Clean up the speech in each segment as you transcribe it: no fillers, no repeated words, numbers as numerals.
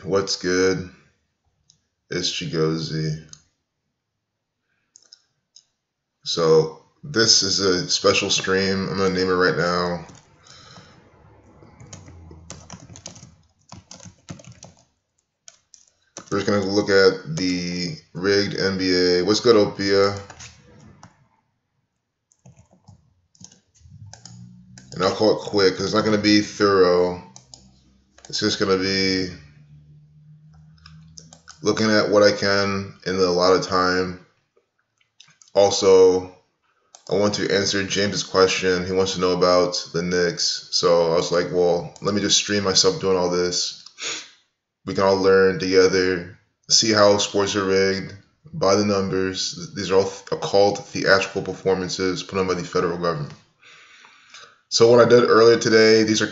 What's good? It's Chigozy. So this is a special stream. I'm gonna name it right now. We're just gonna look at the rigged NBA. What's good, Opia? And I'll call it quick because it's not gonna be thorough. It's just gonna be looking at what I can in a lot of time. Also, I want to answer James's question. He wants to know about the Knicks. So I was like, well, let me just stream myself doing all this. We can all learn together, see how sports are rigged by the numbers. These are all called theatrical performances put on by the federal government. So what I did earlier today, these are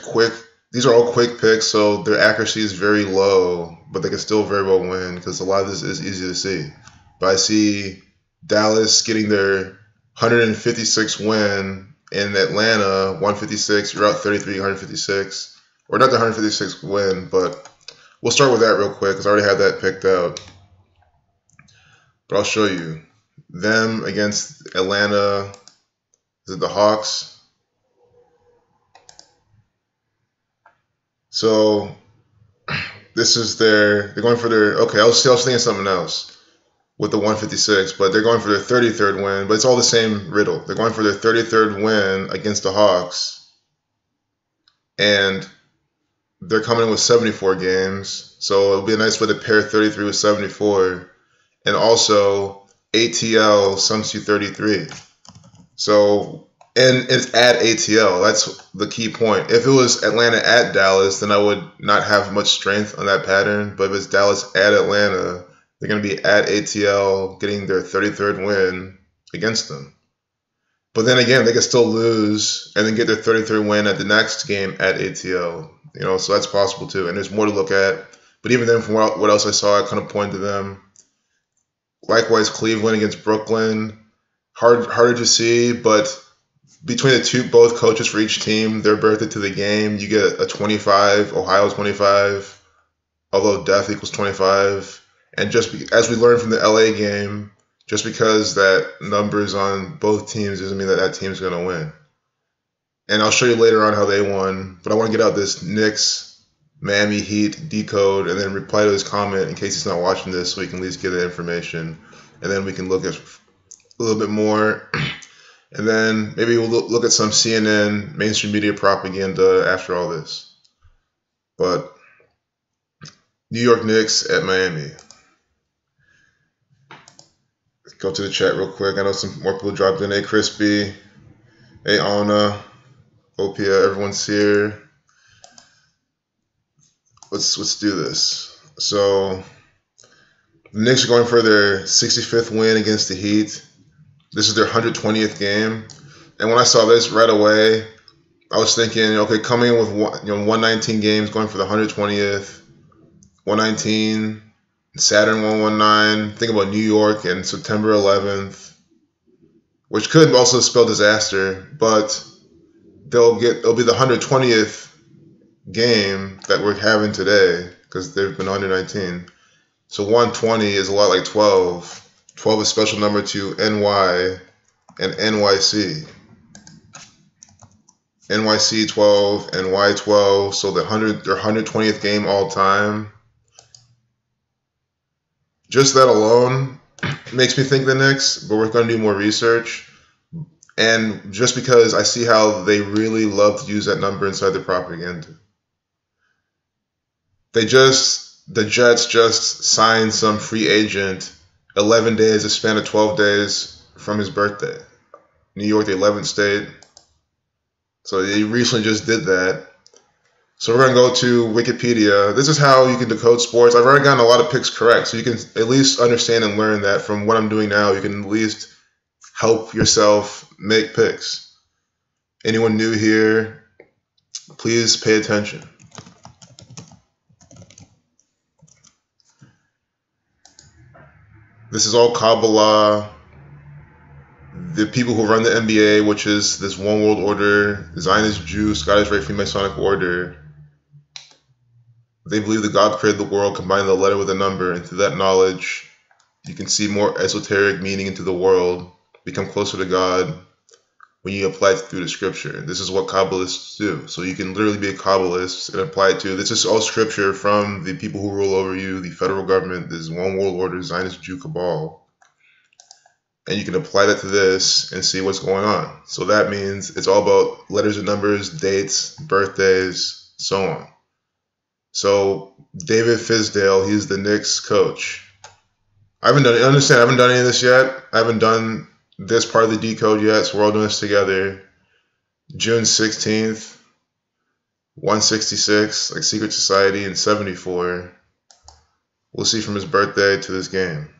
all quick picks, so their accuracy is very low, but they can still very well win because a lot of this is easy to see. But I see Dallas getting their 156 win in Atlanta, 156, you're out 33, 156. Or not the 156 win, but we'll start with that real quick because I already have that picked out. But I'll show you. Them against Atlanta, is it the Hawks? So this is they're going for their, okay, I was thinking something else with the 156, but they're going for their 33rd win, but it's all the same riddle. They're going for their 33rd win against the Hawks, and they're coming in with 74 games, so it'll be a nice way to pair 33 with 74, and also ATL sums you 33. So, and it's at ATL. That's the key point. If it was Atlanta at Dallas, then I would not have much strength on that pattern. But if it's Dallas at Atlanta, they're going to be at ATL getting their 33rd win against them. But then again, they can still lose and then get their 33rd win at the next game at ATL. So that's possible too. And there's more to look at. But even then, from what else I saw, I kind of pointed to them. Likewise, Cleveland against Brooklyn. Harder to see, but between both coaches for each team, they're birthed to the game. You get a 25, Ohio 25, although death equals 25. And as we learned from the LA game, just because that number's on both teams doesn't mean that team's going to win. And I'll show you later on how they won, but I want to get out this Knicks, Miami Heat decode and then reply to his comment in case he's not watching this so he can at least get the information. And then we can look at a little bit more. And then maybe we'll look at some CNN mainstream media propaganda after all this. But New York Knicks at Miami. Let's go to the chat real quick. I know some more people dropped in. Hey, Crispy. Hey, Anna. Opia, everyone's here. Let's do this. So the Knicks are going for their 65th win against the Heat. This is their 120th game. And when I saw this right away, I was thinking, okay, coming in with 119 games, going for the 120th, 119, Saturn 119. Think about New York and September 11th, which could also spell disaster, but it'll be the 120th game that we're having today because they've been 119. So 120 is a lot like 12. 12 is a special number to NY and NYC. NYC 12, NY 12, so their 120th game all time. Just that alone makes me think the Knicks, but we're going to do more research. And just because I see how they really love to use that number inside their propaganda. The Jets just signed some free agent 11 days, a span of 12 days from his birthday. New York, the 11th state. So they recently just did that. So we're going to go to Wikipedia. This is how you can decode sports. I've already gotten a lot of picks correct, so you can at least understand and learn that from what I'm doing now. You can at least help yourself make picks. Anyone new here, please pay attention. This is all Kabbalah. The people who run the NBA, which is this one world order, Zionist Jew, Scottish Rite Freemasonic order, They believe that God created the world, combining the letter with a number, and through that knowledge, you can see more esoteric meaning into the world, become closer to God when you apply it through the scripture. This is what Kabbalists do. So you can literally be a Kabbalist and apply it to, this is all scripture from the people who rule over you, the federal government, this one world order, Zionist Jew cabal. And you can apply that to this and see what's going on. So that means it's all about letters and numbers, dates, birthdays, so on. So David Fisdale, he's the Knicks coach. I haven't done any of this yet. I haven't done this part of the decode yet, so we're all doing this together. June 16th, 166, like Secret Society, and 74. We'll see from his birthday to this game.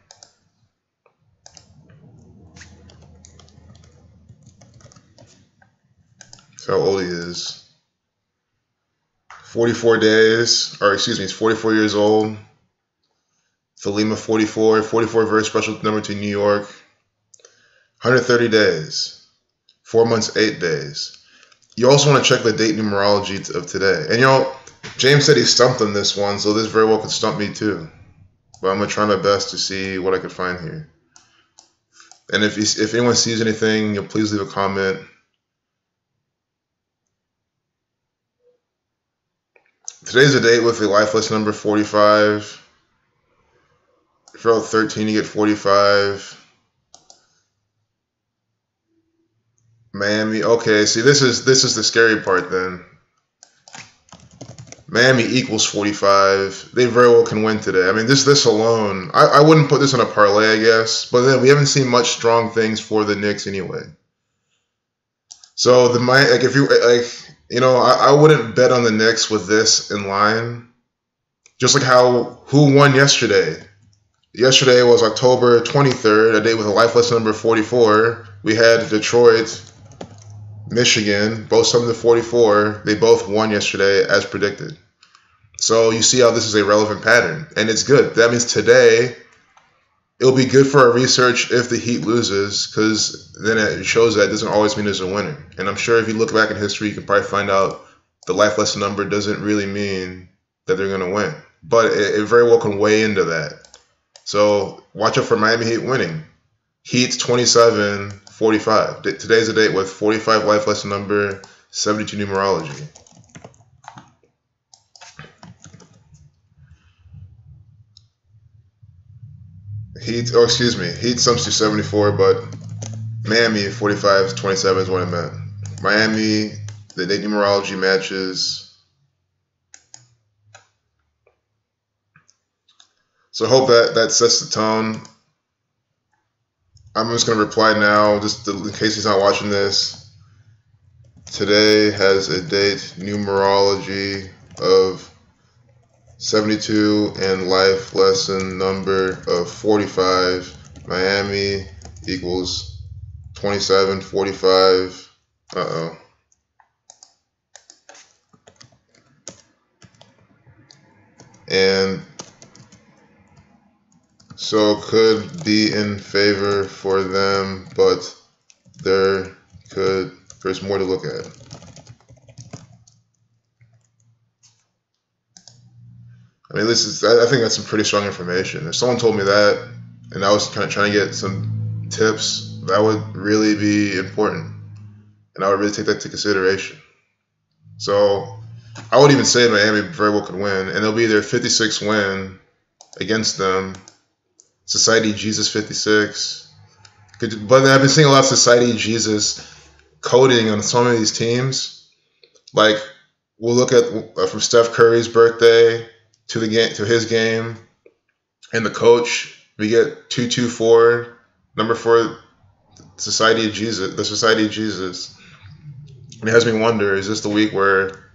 That's how old he is. 44 days, or excuse me, he's 44 years old. Thelema 44, 44 very special number to New York. 130 days, 4 months, 8 days. You also want to check the date numerology of today. And you know, James said he stumped on this one, so this very well could stump me too. But I'm going to try my best to see what I can find here. And if anyone sees anything, you'll please leave a comment. Today's a date with the life lesson number 45. If you're out 13, you get 45. Miami, okay, see this is the scary part then. Miami equals 45. They very well can win today. I mean, this alone, I wouldn't put this in a parlay, I guess, but then we haven't seen much strong things for the Knicks anyway. So I wouldn't bet on the Knicks with this in line. Just like who won yesterday. Yesterday was October 23rd, a day with a life lesson number 44. We had Detroit, Michigan, both 7-44. They both won yesterday as predicted. So you see how this is a relevant pattern, and it's good. That means today it'll be good for our research if the Heat loses, because then it shows that it doesn't always mean there's a winner. And I'm sure if you look back in history, you can probably find out the life lesson number doesn't really mean that they're going to win. But it very well can weigh into that. So watch out for Miami Heat winning. Heat's 27-45. Today's a date with 45 life lesson number, 72 numerology. Heat sums to 74, but Miami 45-27 is what I meant. Miami, the date numerology matches. So I hope that sets the tone. I'm just going to reply now, just in case he's not watching this. Today has a date numerology of 72 and life lesson number of 45. Miami equals 27-45. Uh-oh. And so could be in favor for them, but there's more to look at. I mean, I think that's some pretty strong information. If someone told me that, and I was kind of trying to get some tips, that would really be important, and I would really take that into consideration. So I would even say Miami very well could win, and it'll be their 56th win against them. Society Jesus 56. But I've been seeing a lot of Society Jesus coding on some of these teams. Like, we'll look at from Steph Curry's birthday to his game, and the coach, we get 224, number 4, Society of Jesus, the Society of Jesus. And it has me wonder, is this the week where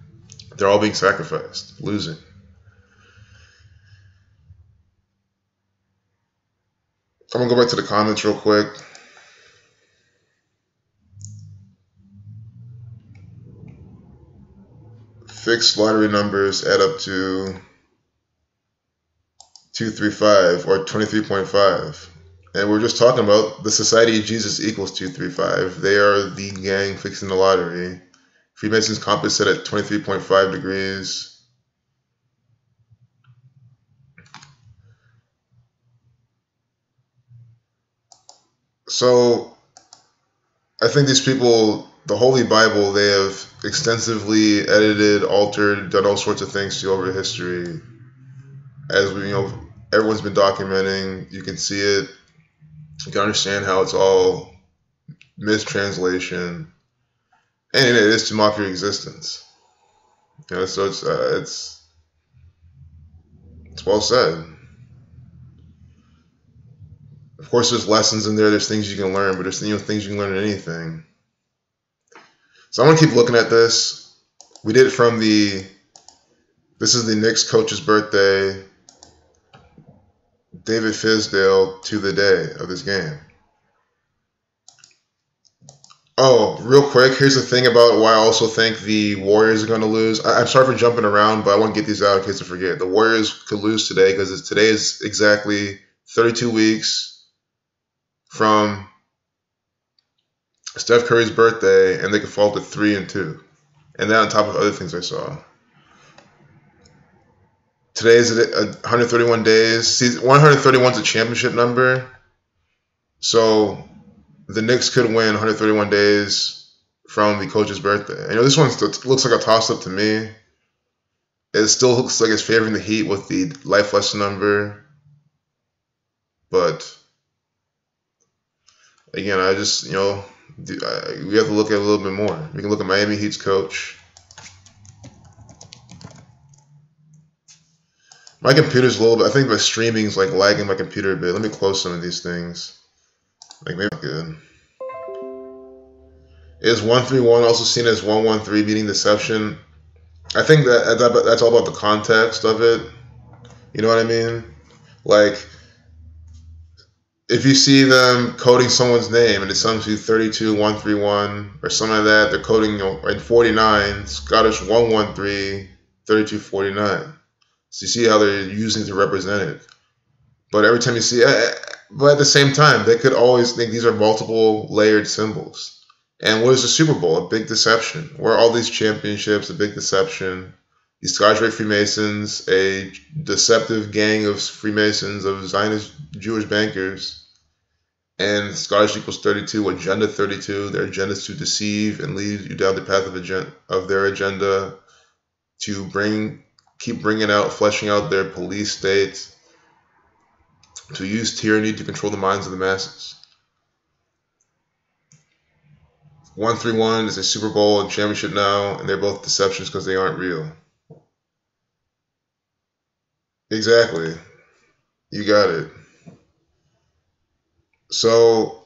they're all being sacrificed, losing? I'm going to go back to the comments real quick. Fixed lottery numbers add up to 235 or 23.5. And we're just talking about the Society of Jesus equals 235. They are the gang fixing the lottery. Freemasons compass set at 23.5 degrees. So I think these people, the Holy Bible, they have extensively edited, altered, done all sorts of things to over history. As we, everyone's been documenting. You can see it. You can understand how it's all mistranslation, and it is to mock your existence. So it's well said. Of course, there's lessons in there. There's things you can learn, but there's things you can learn in anything. So I'm gonna keep looking at this. We did it from this is the Knicks coach's birthday, David Fizdale, to the day of this game. Oh, real quick, here's the thing about why I also think the Warriors are going to lose. I'm sorry for jumping around, but I want to get these out in case I forget. The Warriors could lose today because today is exactly 32 weeks from Steph Curry's birthday, and they could fall to 3-2. And that on top of other things I saw. Today is 131 days. See, 131 is a championship number. So the Knicks could win 131 days from the coach's birthday. This one looks like a toss-up to me. It still looks like it's favoring the Heat with the life lesson number. But again, I just, we have to look at it a little bit more. We can look at Miami Heat's coach. My computer's a little bit, I think my streaming's like lagging my computer a bit. Let me close some of these things. Like maybe good. Is 131 also seen as 113 beating deception? I think that's all about the context of it. You know what I mean? Like, if you see them coding someone's name and it's something to 32-131 or something like that, they're coding in 49 Scottish 113 3249. So you see how they're using it to represent it. But every time you see it, but at the same time, they could always think these are multiple layered symbols. And what is the Super Bowl? A big deception. Where are all these championships? A big deception. The Scottish Rite Freemasons, a deceptive gang of Freemasons, of Zionist Jewish bankers. And Scottish equals 32, Agenda 32. Their agenda is to deceive and lead you down the path of their agenda, to keep bringing out, fleshing out their police state, to use tyranny to control the minds of the masses. 131 is a Super Bowl and championship now, and they're both deceptions because they aren't real. Exactly. You got it. So,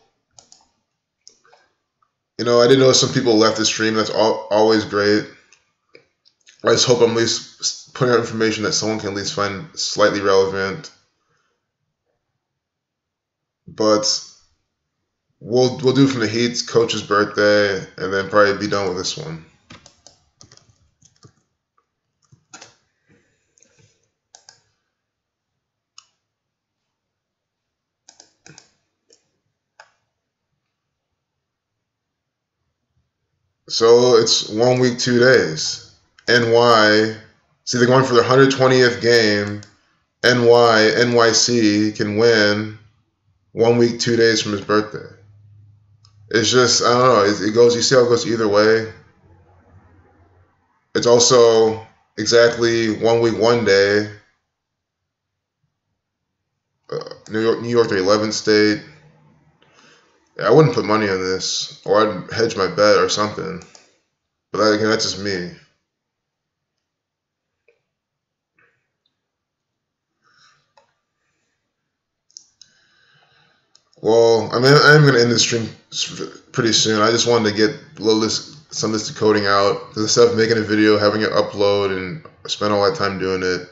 I didn't know some people left the stream. That's always great. I just hope I'm at least putting out information that someone can at least find slightly relevant. But we'll do from the Heat's coach's birthday, and then probably be done with this one. So it's 1 week, 2 days. NY, see, they're going for their 120th game. NYC can win 1 week, 2 days from his birthday. It's just, I don't know, it goes, you see how it goes either way. It's also exactly 1 week, 1 day. New York, the 11th state. Yeah, I wouldn't put money on this, or I'd hedge my bet or something. But that's just me. Well, I mean, I'm going to end this stream pretty soon. I just wanted to get some of this decoding out. Because instead of making a video, having it upload, and spend all that time doing it,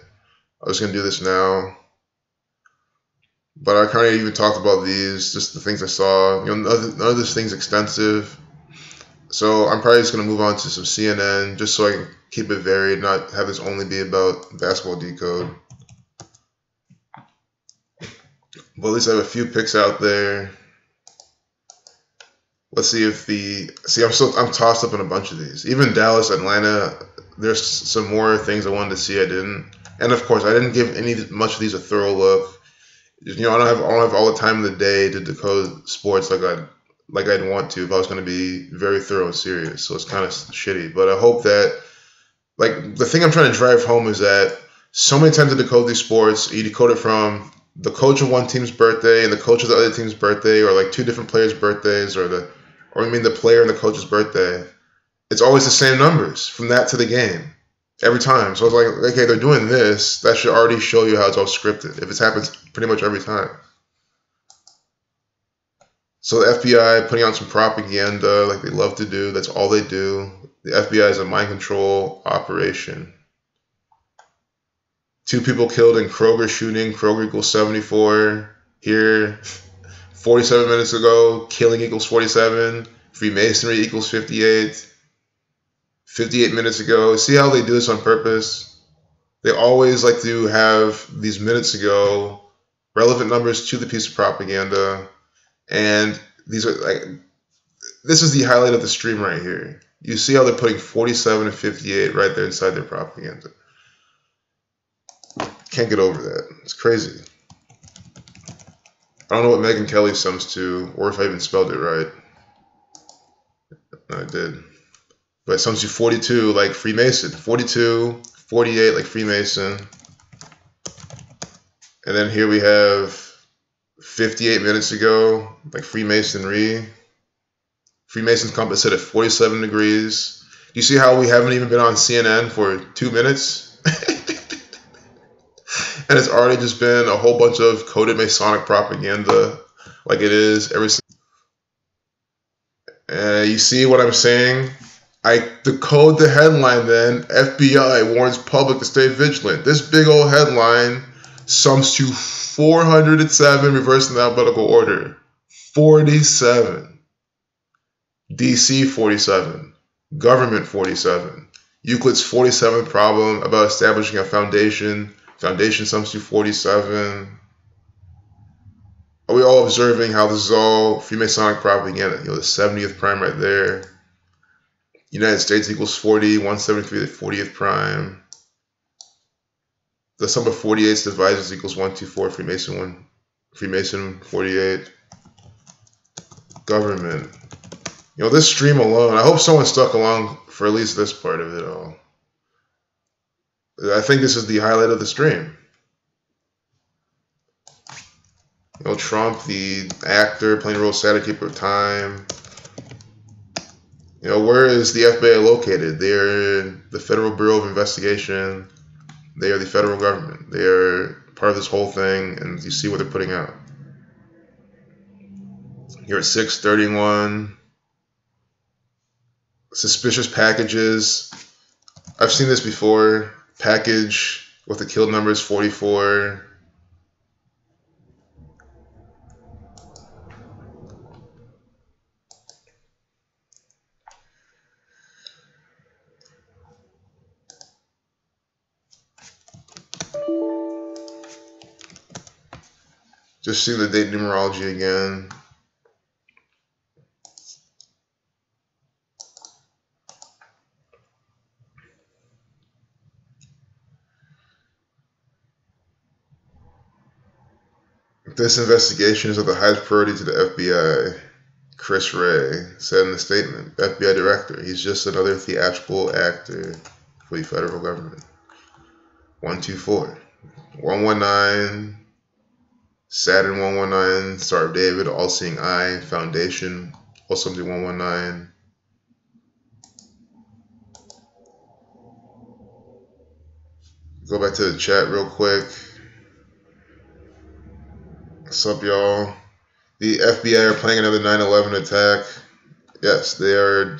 I was going to do this now. But I kind of even talked about these, just the things I saw. None of this thing's extensive. So I'm probably just going to move on to some CNN, just so I can keep it varied, not have this only be about basketball decode. But at least I have a few picks out there. Let's see if I'm tossed up in a bunch of these. Even Dallas, Atlanta, there's some more things I wanted to see I didn't. And of course, I didn't give much of these a thorough look. I don't have all the time in the day to decode sports like I'd want to if I was going to be very thorough and serious. So it's kind of shitty. But I hope that, like, the thing I'm trying to drive home is that so many times to decode these sports, you decode it from the coach of one team's birthday and the coach of the other team's birthday, or like two different players' birthdays, or the player and the coach's birthday. It's always the same numbers from that to the game every time. So it's like, okay, they're doing this. That should already show you how it's all scripted. If it happens pretty much every time. So the FBI putting out some propaganda like they love to do. That's all they do. The FBI is a mind control operation. 2 people killed in Kroger shooting. Kroger equals 74. Here, 47 minutes ago, killing equals 47. Freemasonry equals 58. 58 minutes ago. See how they do this on purpose? They always like to have these minutes ago relevant numbers to the piece of propaganda. And these are like, this is the highlight of the stream right here. You see how they're putting 47 and 58 right there inside their propaganda. Can't get over that. It's crazy. I don't know what Megyn Kelly sums to, or if I even spelled it right. No, I did. But it sums to 42 like Freemason. 42, 48 like Freemason. And then here we have 58 minutes ago, like Freemasonry. Freemason's compass set at 47 degrees. You see how we haven't even been on CNN for 2 minutes? And it's already just been a whole bunch of coded Masonic propaganda like it is ever since. You see what I'm saying? I decode the headline then. FBI warns public to stay vigilant. This big old headline sums to 407, reversing the alphabetical order. 47. DC 47. Government 47. Euclid's 47th problem about establishing a foundation. Foundation sums to 47. Are we all observing how this is all Freemasonic propaganda? The 70th prime right there. United States equals 40, 173, the 40th prime. The sum of 48's divisors equals 124, Freemason 48. Government. This stream alone, I hope someone stuck along for at least this part of it all. I think this is the highlight of the stream. Trump, the actor, playing the role of Saturday Keeper of Time. Where is the FBI located? They are the Federal Bureau of Investigation. They are the federal government. They are part of this whole thing, and you see what they're putting out. Here at 6:31. Suspicious packages. I've seen this before. Package with the killed number is 44. Just see the date numerology again. This investigation is of the highest priority to the FBI, Chris Wray said in the statement. FBI director, he's just another theatrical actor for the federal government. 124. 119. Saturn 119. Star of David, All-Seeing Eye, Foundation, also something 119. Go back to the chat real quick. What's up, y'all? The FBI are planning another 9/11 attack. Yes, they are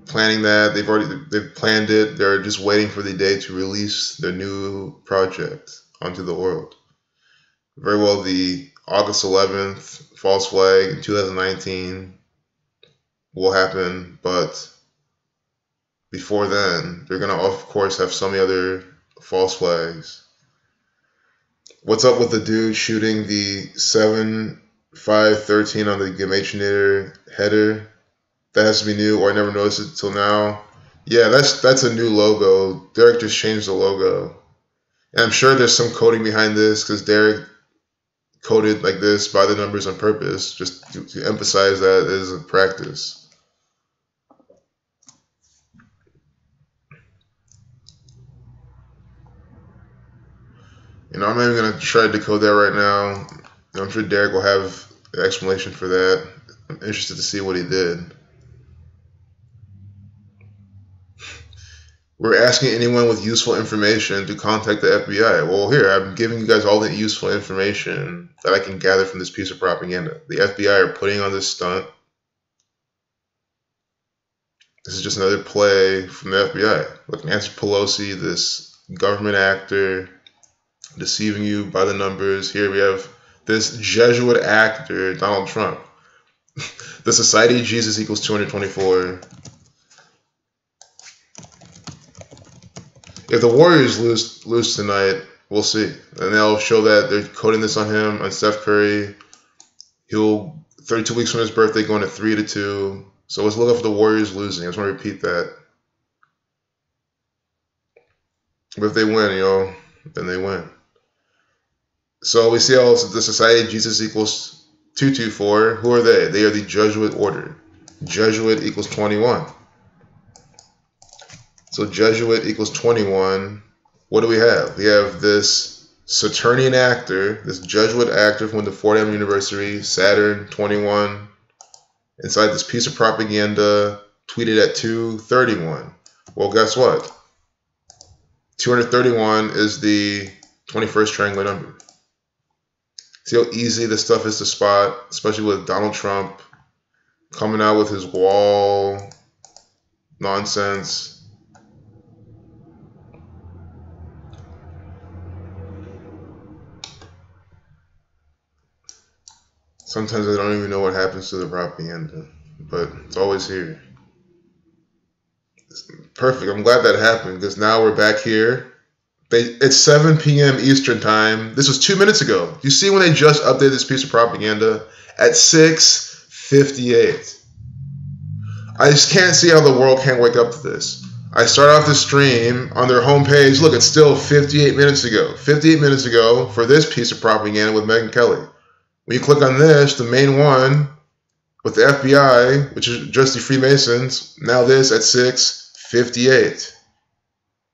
planning that. They've planned it. They're just waiting for the day to release their new project onto the world. Very well, the August 11th false flag in 2019 will happen, but before then, they're gonna of course have so many other false flags. What's up with the dude shooting the 7513 on the Gamachinator header? That has to be new, or I never noticed it till now. Yeah, that's a new logo. Derek just changed the logo. And I'm sure there's some coding behind this, because Derek coded like this by the numbers on purpose, just to emphasize that it is a practice. I'm not even going to try to decode that right now. I'm sure Derek will have an explanation for that. I'm interested to see what he did. We're asking anyone with useful information to contact the FBI. Well, here, I'm giving you guys all the useful information that I can gather from this piece of propaganda. The FBI are putting on this stunt. This is just another play from the FBI. Look, Nancy Pelosi, this government actor, deceiving you by the numbers. Here we have this Jesuit actor, Donald Trump. The Society of Jesus equals 224. If the Warriors lose tonight, we'll see. And they'll show that they're coding this on him, on Steph Curry. He'll, 32 weeks from his birthday, going to 3-2. So let's look up for the Warriors losing. I just want to repeat that. But if they win, then they win. So we see how the Society of Jesus equals 224. Who are they? They are the Jesuit order. Jesuit equals 21. So Jesuit equals 21. What do we have? We have this Saturnian actor, this Jesuit actor from the Fordham University, Saturn 21, inside this piece of propaganda, tweeted at 231. Well, guess what? 231 is the 21st triangular number. See how easy this stuff is to spot, especially with Donald Trump coming out with his wall nonsense. Sometimes I don't even know what happens to the propaganda, but it's always here. It's perfect. I'm glad that happened because now we're back here. It's 7 p.m. Eastern time. This was 2 minutes ago. You see when they just updated this piece of propaganda at 6:58. I just can't see how the world can't wake up to this. I start off the stream on their homepage. Look, it's still 58 minutes ago. 58 minutes ago for this piece of propaganda with Megyn Kelly. When you click on this, the main one with the FBI, which is just the Freemasons, now this at 6:58.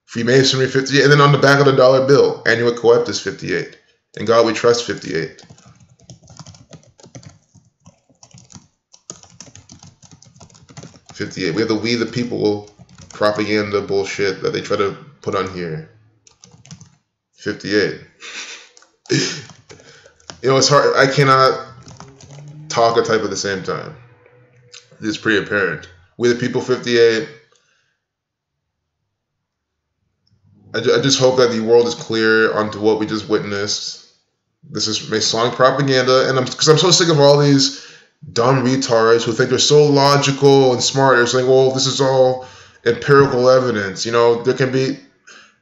Freemasonry 58, and then on the back of the dollar bill, Annual Coeptus 58. In God we trust 58. We have the We the People propaganda bullshit that they try to put on here. 58. It's hard. I cannot talk or type at the same time. It's pretty apparent. We the People 58. I just hope that the world is clear onto what we just witnessed. This is Masonic propaganda, and because I'm so sick of all these dumb retards who think they're so logical and smart. They're saying, well, this is all empirical evidence. There can be,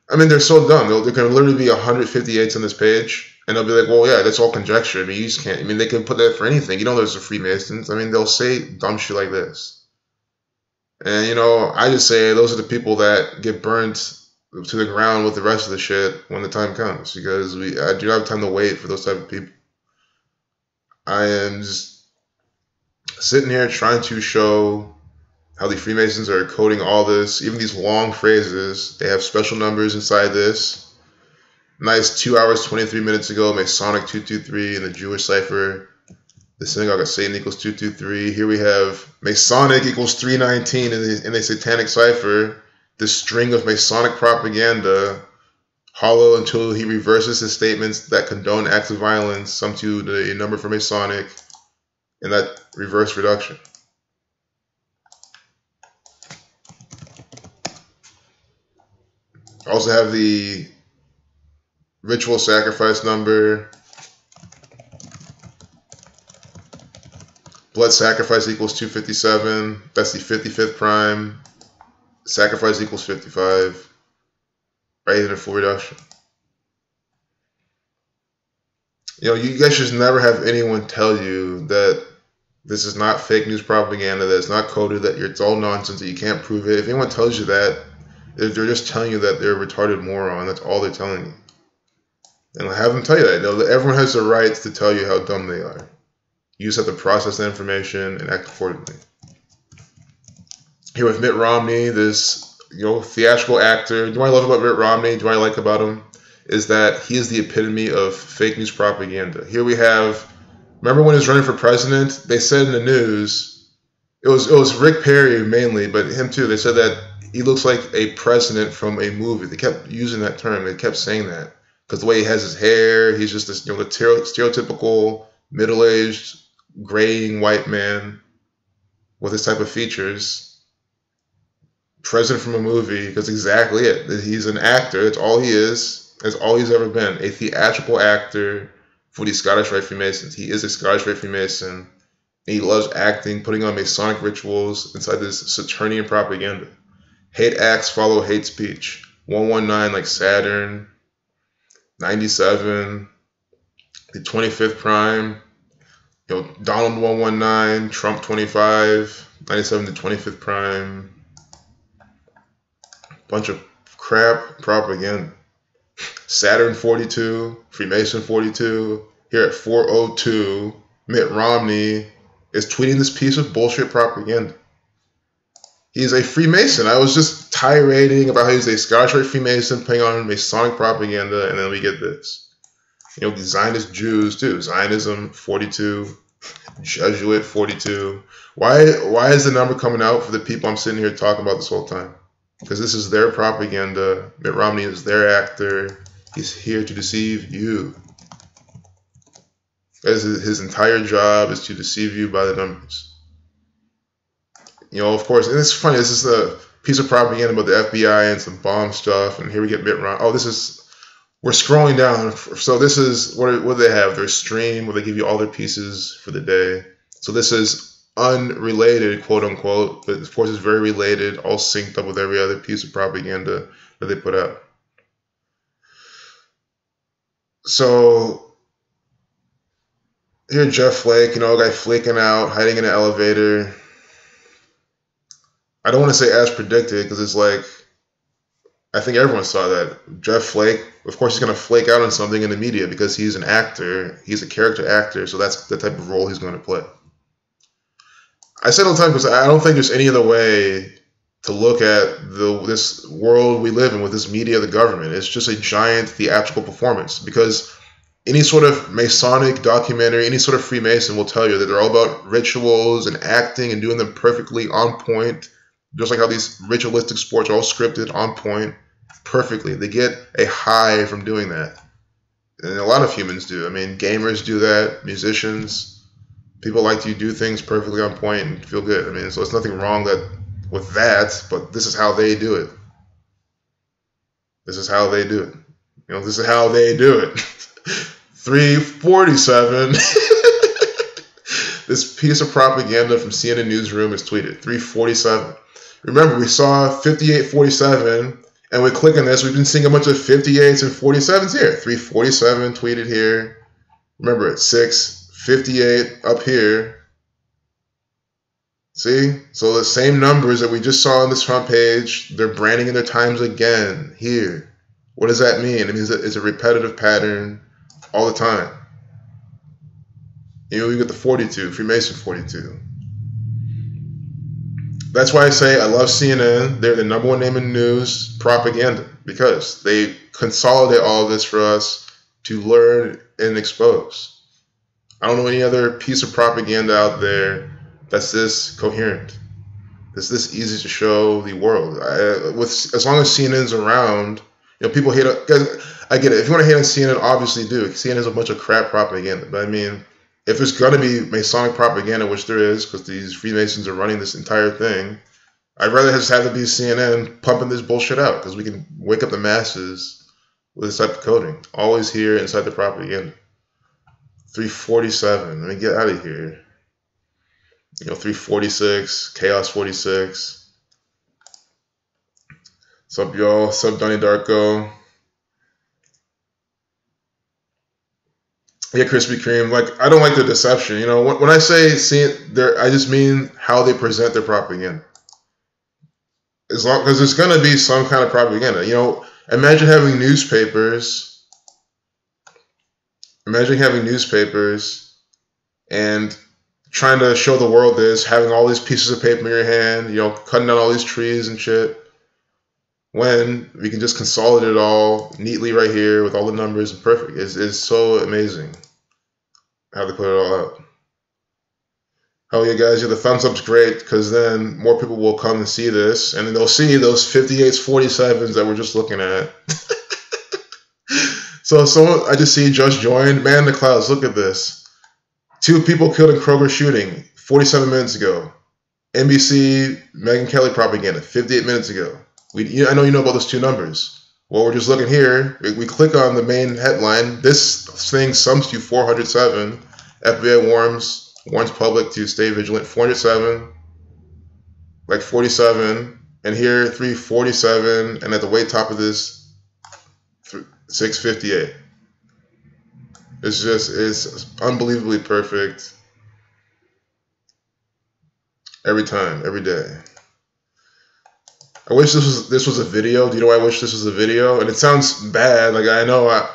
they're so dumb. There can literally be 158s on this page, and they'll be like, well, yeah, that's all conjecture. You just can't, they can put that for anything. There's the Freemasons. They'll say dumb shit like this. And, I just say those are the people that get burnt to the ground with the rest of the shit when the time comes, because I do not have time to wait for those type of people. I am just sitting here trying to show how the Freemasons are coding all this, even these long phrases. They have special numbers inside this. Nice 2 hours, 23 minutes ago, Masonic 223 in the Jewish cipher. The Synagogue of Satan equals 223. Here we have Masonic equals 319 in the Satanic cipher. This string of Masonic propaganda, hollow until he reverses his statements that condone acts of violence, sum to the number for Masonic, and that reverse reduction. I also have the ritual sacrifice number. Blood sacrifice equals 257. That's the 55th prime. Sacrifice equals 55. Right in a full reduction. You guys should never have anyone tell you that this is not fake news propaganda, that it's not coded, that it's all nonsense, that you can't prove it. If anyone tells you that, they're just telling you that they're a retarded moron. That's all they're telling you. And have them tell you that. Everyone has the right to tell you how dumb they are. You just have to process the information and act accordingly. Here with Mitt Romney, this theatrical actor. Do I love about Mitt Romney? Do I like about him? Is that he is the epitome of fake news propaganda. Here we have, remember when he was running for president? They said in the news, it was Rick Perry mainly, but him too. They said that he looks like a president from a movie. They kept using that term. They kept saying that because the way he has his hair, he's just this the stereotypical middle-aged, graying white man with this type of features. President from a movie, because exactly it. He's an actor. That's all he is. That's all he's ever been. A theatrical actor for the Scottish Rite Freemasons. He is a Scottish Rite Freemason. And he loves acting, putting on Masonic rituals inside this Saturnian propaganda. Hate acts follow hate speech. 119 like Saturn. 97. The 25th prime. Donald 119. Trump 25. 97 the 25th prime. Bunch of crap propaganda. Saturn 42, Freemason 42. Here at 4:02, Mitt Romney is tweeting this piece of bullshit propaganda. He's a Freemason. I was just tirading about how he's a Scottish Rite Freemason putting on Masonic propaganda, and then we get this. The Zionist Jews too. Zionism 42, Jesuit 42. Why is the number coming out for the people I'm sitting here talking about this whole time? Because this is their propaganda. Mitt Romney is their actor. He's here to deceive you. That is his entire job, is to deceive you by the numbers. Of course, and it's funny, this is a piece of propaganda about the FBI and some bomb stuff, and here we get Mitt Romney. Oh, we're scrolling down. So this is, what do they have? Their stream where they give you all their pieces for the day. So this is unrelated, quote unquote, but of course it's very related, all synced up with every other piece of propaganda that they put out. So here Jeff Flake, a guy flaking out, hiding in an elevator. I don't want to say as predicted, because it's like, I think everyone saw that. Jeff Flake, of course he's going to flake out on something in the media because he's an actor, he's a character actor, so that's the type of role he's going to play. I said all the time because I don't think there's any other way to look at this world we live in with this media of the government. It's just a giant theatrical performance, because any sort of Masonic documentary, any sort of Freemason will tell you that they're all about rituals and acting and doing them perfectly on point, just like how these ritualistic sports are all scripted on point perfectly. They get a high from doing that. And a lot of humans do. I mean, gamers do that, musicians. People like to do things perfectly on point and feel good. I mean, so it's nothing wrong with that, but this is how they do it. This is how they do it. This is how they do it. 3:47. This piece of propaganda from CNN Newsroom is tweeted. 3:47. Remember, we saw 58:47, and we click on this. We've been seeing a bunch of 58s and 47s here. 3:47 tweeted here. Remember, it's 6:58 up here. See? So the same numbers that we just saw on this front page, they're branding in their times again here. What does that mean? It means that it's a repetitive pattern all the time. You get the 42, Freemason 42. That's why I say I love CNN. They're the number one name in news propaganda, because they consolidate all of this for us to learn and expose. I don't know any other piece of propaganda out there that's this coherent, that's this easy to show the world. As long as CNN's around, people hate it. I get it. If you want to hate on CNN, obviously do. CNN is a bunch of crap propaganda. But I mean, if there's going to be Masonic propaganda, which there is, because these Freemasons are running this entire thing, I'd rather just have it be CNN pumping this bullshit out, because we can wake up the masses with this type of coding. Always here inside the propaganda. 3:47. Let me get out of here. 3:46. Chaos 46. What's up, y'all? What's up, Donnie Darko? Yeah, Krispy Kreme. Like, I don't like the deception. When I say I just mean how they present their propaganda. Because there's gonna be some kind of propaganda. Imagine having newspapers Imagine having newspapers and trying to show the world this, having all these pieces of paper in your hand, you know, cutting down all these trees and shit, when we can just consolidate it all neatly right here with all the numbers and perfect. It's so amazing how they put it all out. Oh yeah, guys, yeah, the thumbs up's great because then more people will come and see this, and then they'll see those 58s, 47s that we're just looking at. So I just see just joined. Man in the clouds, look at this. 2 people killed in Kroger shooting 47 minutes ago. NBC, Megyn Kelly propaganda 58 minutes ago. I know you know about those 2 numbers. Well, we're just looking here. We click on the main headline. This thing sums to 407. FBI warns public to stay vigilant. 407, like 47, and here 347, and at the way top of this, 658. It's unbelievably perfect every time, every day. I wish this was a video. Do you know why I wish this was a video? And it sounds bad. Like I know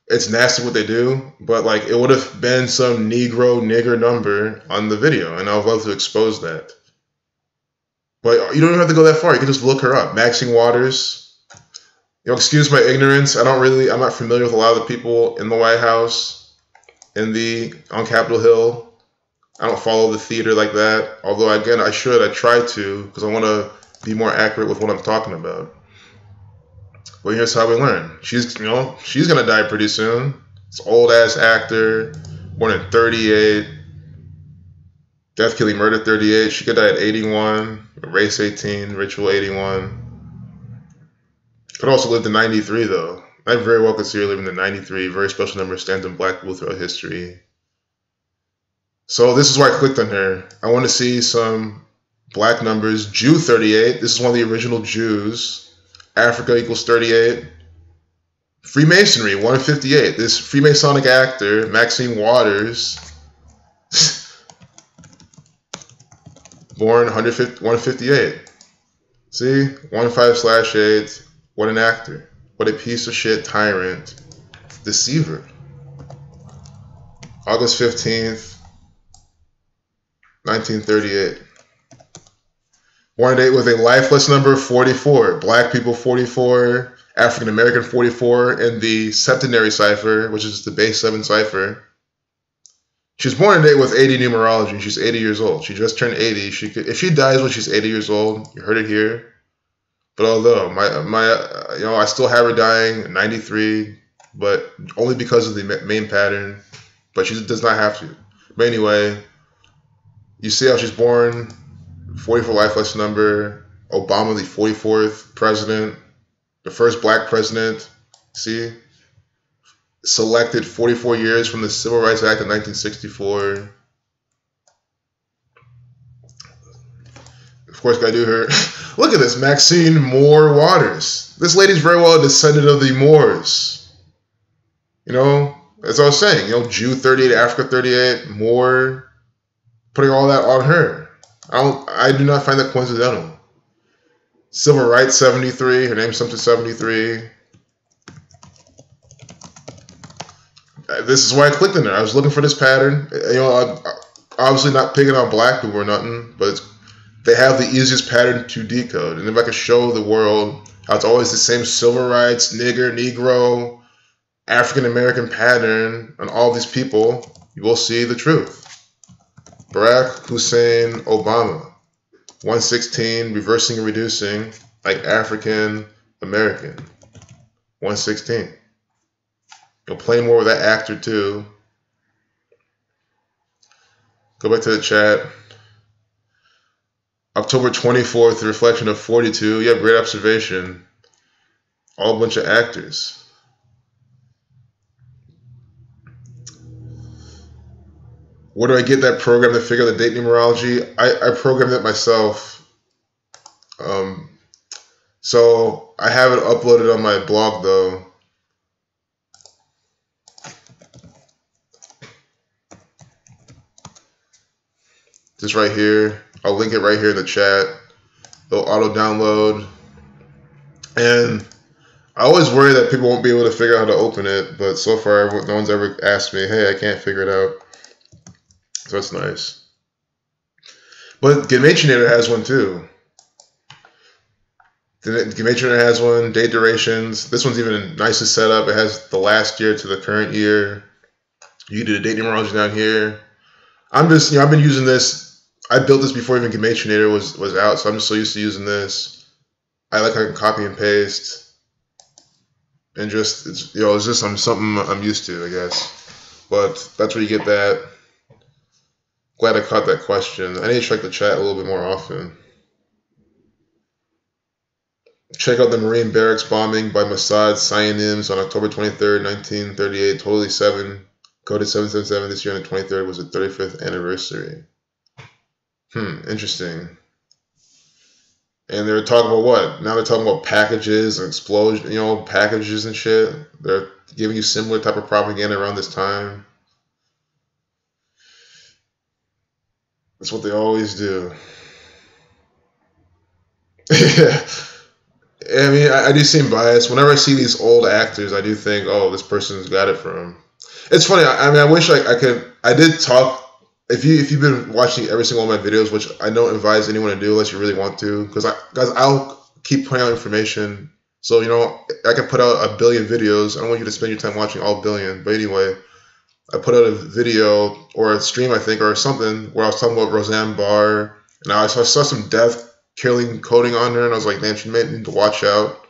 it's nasty what they do, but like it would have been some nigger number on the video, and I would love to expose that. But you don't even have to go that far. You can just look her up. Maxine Waters. You know, excuse my ignorance. I'm not familiar with a lot of the people in the White House, on Capitol Hill. I don't follow the theater like that. Although again, I try to, because I want to be more accurate with what I'm talking about. But here's how we learn. She's gonna die pretty soon. This old ass actor, born in 38, death, killing, murder 38. She could die at 81, race 18, ritual 81. Could also live to 93 though. I very well could see her living to 93. Very special number stands in black people throughout history. So this is why I clicked on her. I want to see some black numbers. Jew 38. This is one of the original Jews. Africa equals 38. Freemasonry 158. This Freemasonic actor, Maxine Waters, born 158. See? 15/8. What an actor. What a piece of shit tyrant. Deceiver. August 15th, 1938. Born date with a lifeless number 44. Black people 44. African American 44. And the septenary cipher, which is the base 7 cipher. She was born in date with 80 numerology. She's 80 years old. She just turned 80. If she dies when she's 80 years old, you heard it here. But although I still have her dying at 93, but only because of the main pattern. But she does not have to. But anyway, you see how she's born, 44 lifeless number. Obama, the 44th president, the first black president. See, selected 44 years from the Civil Rights Act of 1964. Of course, gotta do her. Look at this, Maxine Moore Waters. This lady's very well a descendant of the Moors. You know, as I was saying, Jew 38, Africa 38, Moore, putting all that on her. I do not find that coincidental. Civil Rights 73, her name's something 73. This is why I clicked on her. I was looking for this pattern. I'm obviously not picking on black people or nothing, but they have the easiest pattern to decode. And if I could show the world how it's always the same civil rights, nigger, Negro, African American pattern on all these people, you will see the truth. Barack Hussein Obama, 116, reversing and reducing, like African American, 116. You'll play more with that actor too. Go back to the chat. October 24th, the reflection of 42. Yeah, great observation. All a bunch of actors. Where do I get that program to figure out the date numerology? I programmed it myself. So I have it uploaded on my blog though. Just right here. I'll link it right here in the chat. It'll auto download. And I always worry that people won't be able to figure out how to open it, but so far no one's ever asked me, hey, I can't figure it out. So that's nice. But GameMatrinator has one too. GameMatrinator has one, date durations. This one's even nice to set up. It has the last year to the current year. You can do the date numerology down here. I'm just, I've been using this. I built this before even GameMatrinator was out, so I'm just so used to using this. I like how I can copy and paste. And just, it's just something I'm used to, I guess. But that's where you get that. Glad I caught that question. I need to check the chat a little bit more often. Check out the Marine barracks bombing by Mossad Syonims on October 23rd, 1938. Totally 7. Coded 777. This year on the 23rd was the 35th anniversary. Interesting. And they were talking about what? Now they're talking about packages and explosion, packages and shit. They're giving you similar type of propaganda around this time. That's what they always do. Yeah. I mean, I do seem biased. Whenever I see these old actors, I do think, oh, this person's got it from. It's funny. I mean, I wish I could. I did talk. If you've been watching every single one of my videos, which I don't advise anyone to do unless you really want to, because I'll keep putting out information. So I can put out a billion videos. I don't want you to spend your time watching all billion. But anyway, I put out a video or a stream, I think, or something where I was talking about Roseanne Barr, and I saw some death killing coding on her, and I was like, damn, she may need to watch out.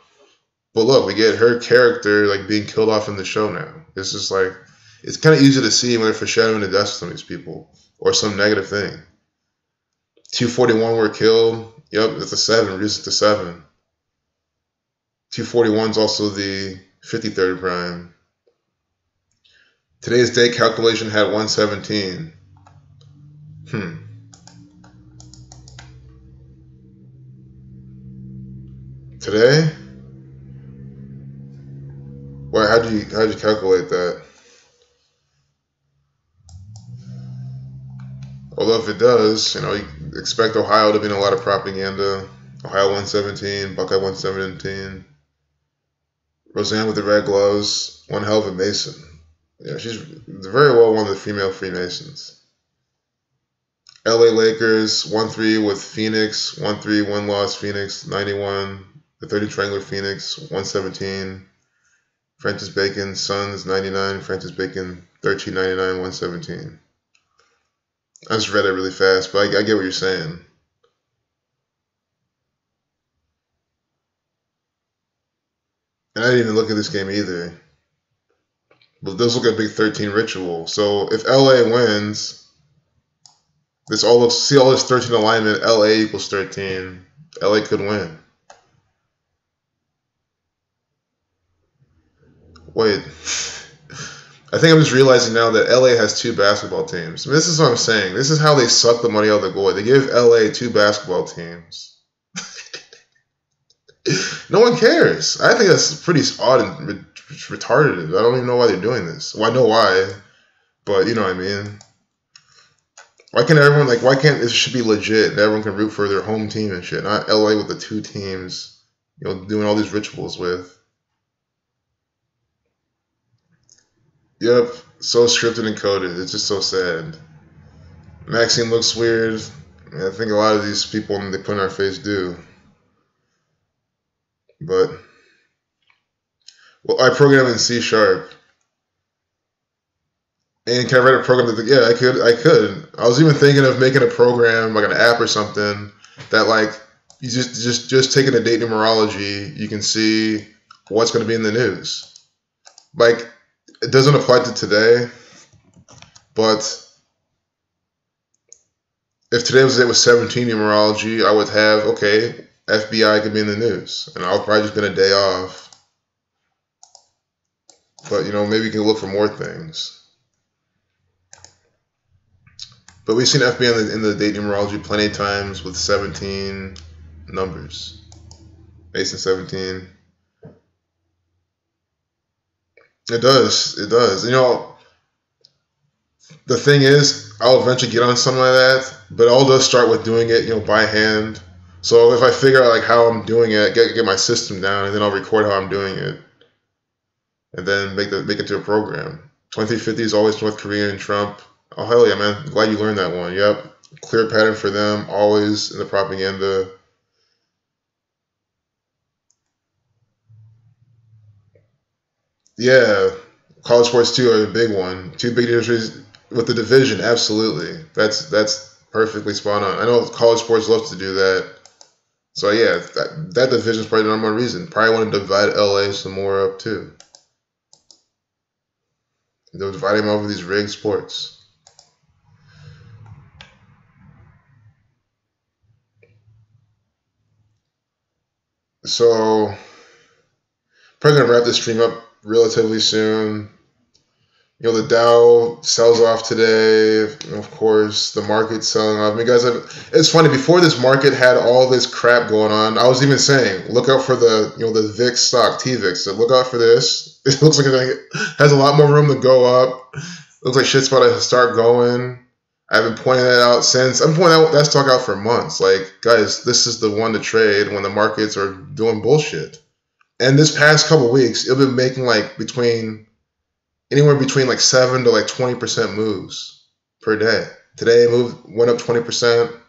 But look, we get her character like being killed off in the show now. It's just like, it's kind of easy to see when they're foreshadowing the deaths of some of these people or some negative thing. 241 were killed. Yep, it's a 7. Reduce it to 7. 241 is also the 53rd prime. Today's date calculation had 117. Today? Why? How'd you calculate that? Although if it does, you expect Ohio to be in a lot of propaganda. Ohio 117, Buckeye 117. Roseanne with the red gloves, one hell of a Mason. Yeah, she's very well one of the female Freemasons. LA Lakers 1-3 with Phoenix, 1-3 win-loss Phoenix, 91. The 30 triangular Phoenix, 117. Francis Bacon Suns 99. Francis Bacon 1399, 117. I just read it really fast, but I get what you're saying. And I didn't even look at this game either. But it does look like a big 13 ritual. So if LA wins, see all this 13 alignment, LA equals 13. LA could win. Wait. I think I'm just realizing now that LA has 2 basketball teams. I mean, this is what I'm saying. This is how they suck the money out of the goalie. They give LA 2 basketball teams. No one cares. I think that's pretty odd and retarded. I don't even know why they're doing this. Well, I know why, but you know what I mean. Why can't it should be legit and everyone can root for their home team and shit, not LA with the 2 teams, doing all these rituals with. Yep, so scripted and coded. It's just so sad. Maxine looks weird. I think a lot of these people they put in our face do. But, well, I program in C#. And can I write a program yeah, I could. I was even thinking of making a program, like an app or something, that like, you just taking the date numerology, you can see what's going to be in the news. Like, it doesn't apply to today, but if today was 17 numerology, I would have, okay, FBI could be in the news, and I'll probably just get a day off. But, maybe you can look for more things. But we've seen FBI in the date numerology plenty of times with 17 numbers. Mason 17. It does. It does. The thing is, I'll eventually get on something like that, but it all does start with doing it, by hand. So if I figure out like how I'm doing it, get my system down, and then I'll record how I'm doing it, and then make it to a program. 2350 is always North Korea and Trump. Oh hell yeah, man! Glad you learned that one. Yep, clear pattern for them. Always in the propaganda. Yeah, college sports too are a big one. Two big industries with the division. Absolutely, that's perfectly spot on. I know college sports loves to do that. So yeah, that division is probably the number one reason. Probably want to divide LA some more up too. They'll divide them over these rigged sports. So probably gonna wrap this stream up relatively soon. You know, the Dow sells off today. Of course, the market's selling off. I mean, guys, it's funny. Before this market had all this crap going on, I was even saying, look out for the the VIX stock, TVIX. So look out for this. It looks like it has a lot more room to go up. Looks like shit's about to start going. I've been pointing that out since. I'm pointing that stock out for months. Like, guys, this is the one to trade when the markets are doing bullshit. And this past couple weeks, it'll been making like anywhere between like 7 to like 20% moves per day. Today went up 20%.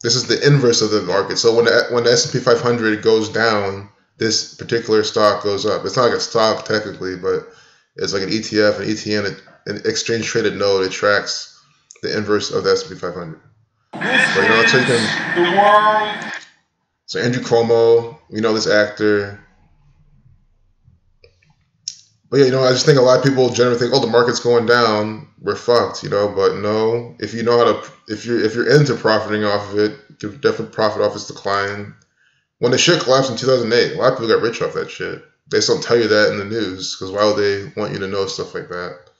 This is the inverse of the market. So when the S&P 500 goes down, this particular stock goes up. It's not like a stock technically, but it's like an ETF, an ETN, an exchange traded node. It tracks the inverse of the S&P 500. So Andrew Cuomo, this actor. But yeah, I just think a lot of people generally think, oh, the market's going down, we're fucked, But no, if you know how to, if you're into profiting off of it, you can definitely profit off its decline. When the shit collapsed in 2008, a lot of people got rich off that shit. They just don't tell you that in the news, because why would they want you to know stuff like that?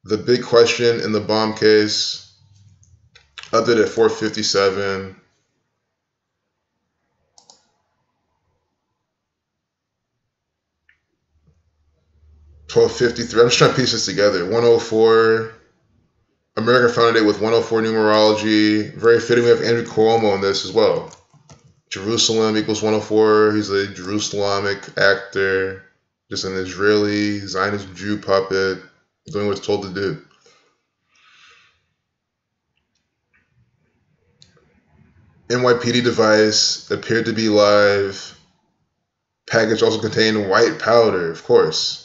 The big question in the bomb case, updated at 457. $12.53. I'm just trying to piece this together. 104. America founded it with 104 numerology. Very fitting. We have Andrew Cuomo in this as well. Jerusalem equals 104. He's a Jerusalemic actor. Just an Israeli Zionist Jew puppet doing what it's told to do. NYPD device appeared to be live. Package also contained white powder, of course.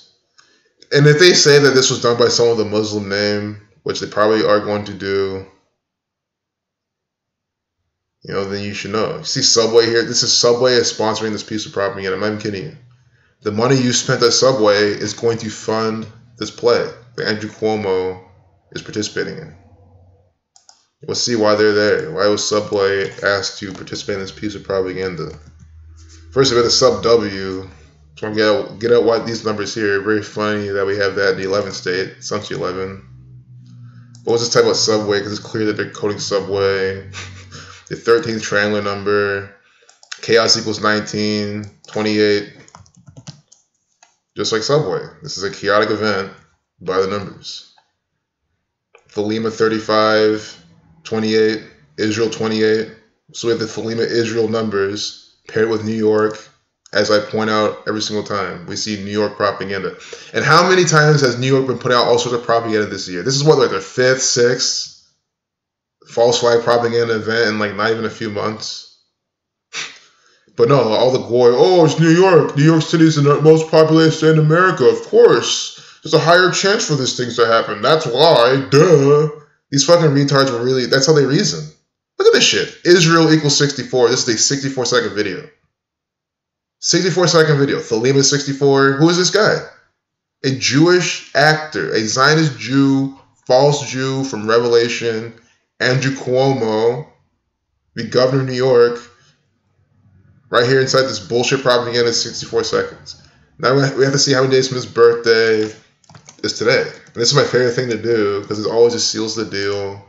And if they say that this was done by someone with a Muslim name, which they probably are going to do, then you should know. You see Subway here? This is Subway is sponsoring this piece of propaganda. I'm not even kidding you. The money you spent at Subway is going to fund this play that Andrew Cuomo is participating in. We'll see why they're there. Why was Subway asked to participate in this piece of propaganda? First, we have the sub W. So I'm going to get out what these numbers here. Very funny that we have that in the 11th state. Assumption 11. What was this type of Subway? Because it's clear that they're coding Subway. The 13th triangular number. Chaos equals 19. 28. Just like Subway. This is a chaotic event by the numbers. Thelema 35. 28. Israel 28. So we have the Thelema Israel numbers paired with New York. As I point out every single time, we see New York propaganda. And how many times has New York been putting out all sorts of propaganda this year? This is what, like their 5th, 6th false flag propaganda event in like not even a few months. But no, all the glory, oh, it's New York. New York City is the most populated state in America. Of course. There's a higher chance for these things to happen. That's why. Duh. These fucking retards were really, that's how they reason. Look at this shit. Israel equals 64. This is a 64-second video. 64-second video. Thelema 64. Who is this guy? A Jewish actor, a Zionist Jew, false Jew from Revelation, Andrew Cuomo, the governor of New York, right here inside this bullshit propaganda, 64 seconds. Now we have to see how many days from his birthday is today. And this is my favorite thing to do because it always just seals the deal.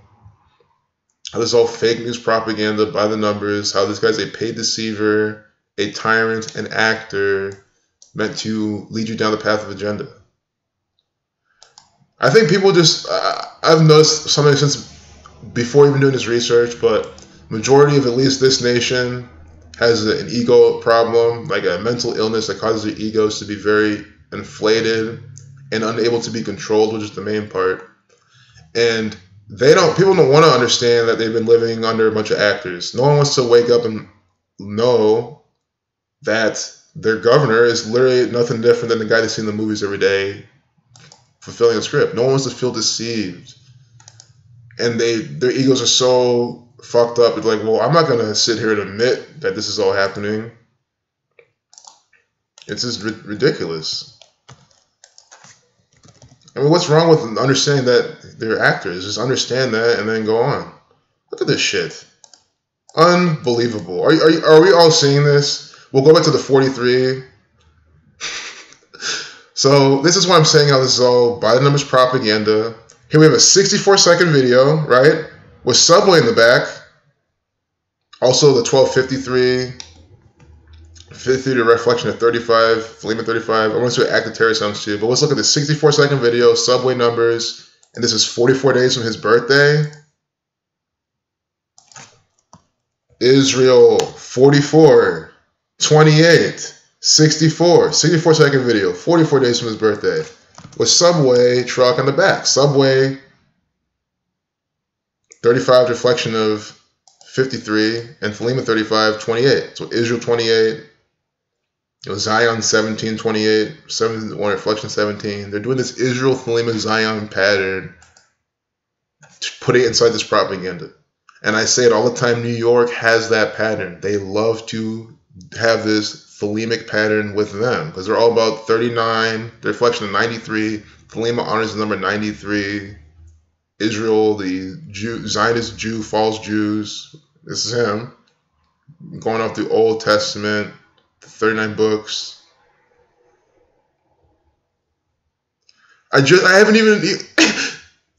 How this is all fake news propaganda by the numbers, how this guy's a paid deceiver, a tyrant, an actor meant to lead you down the path of agenda. I think people just, I've noticed something since before even doing this research, but Majority of at least this nation has an ego problem, like a mental illness that causes their egos to be very inflated and unable to be controlled, which is the main part. And people don't want to understand that they've been living under a bunch of actors. No one wants to wake up and know that their governor is literally nothing different than the guy they see in the movies every day, fulfilling a script. No one wants to feel deceived. And their egos are so fucked up. It's like, well, I'm not going to sit here and admit that this is all happening. It's just ridiculous. I mean, what's wrong with understanding that they're actors? Just understand that and then go on. Look at this shit. Unbelievable. Are we all seeing this? We'll go back to the 43. So this is what I'm saying, how this is all by the numbers propaganda. Here we have a 64-second video, right? With Subway in the back. Also the 1253. 53 to reflection of 35. Philema 35. I want to act the terror sounds too. But let's look at the 64-second video, Subway numbers. And this is 44 days from his birthday. Israel 44. 28, 64-second video, 44 days from his birthday, with Subway truck on the back. Subway 35, reflection of 53, and Philema 35, 28. So Israel 28, Zion 17, 28, 71, reflection 17. They're doing this Israel, Philema, Zion pattern, putting it inside this propaganda. And I say it all the time, New York has that pattern. They love to have this Philemic pattern with them because they're all about 39, the reflection of 93. Philema honors the number 93. Israel, the Jew, Zionist Jew, false Jews. This is him going off the Old Testament, the 39 books. I haven't even.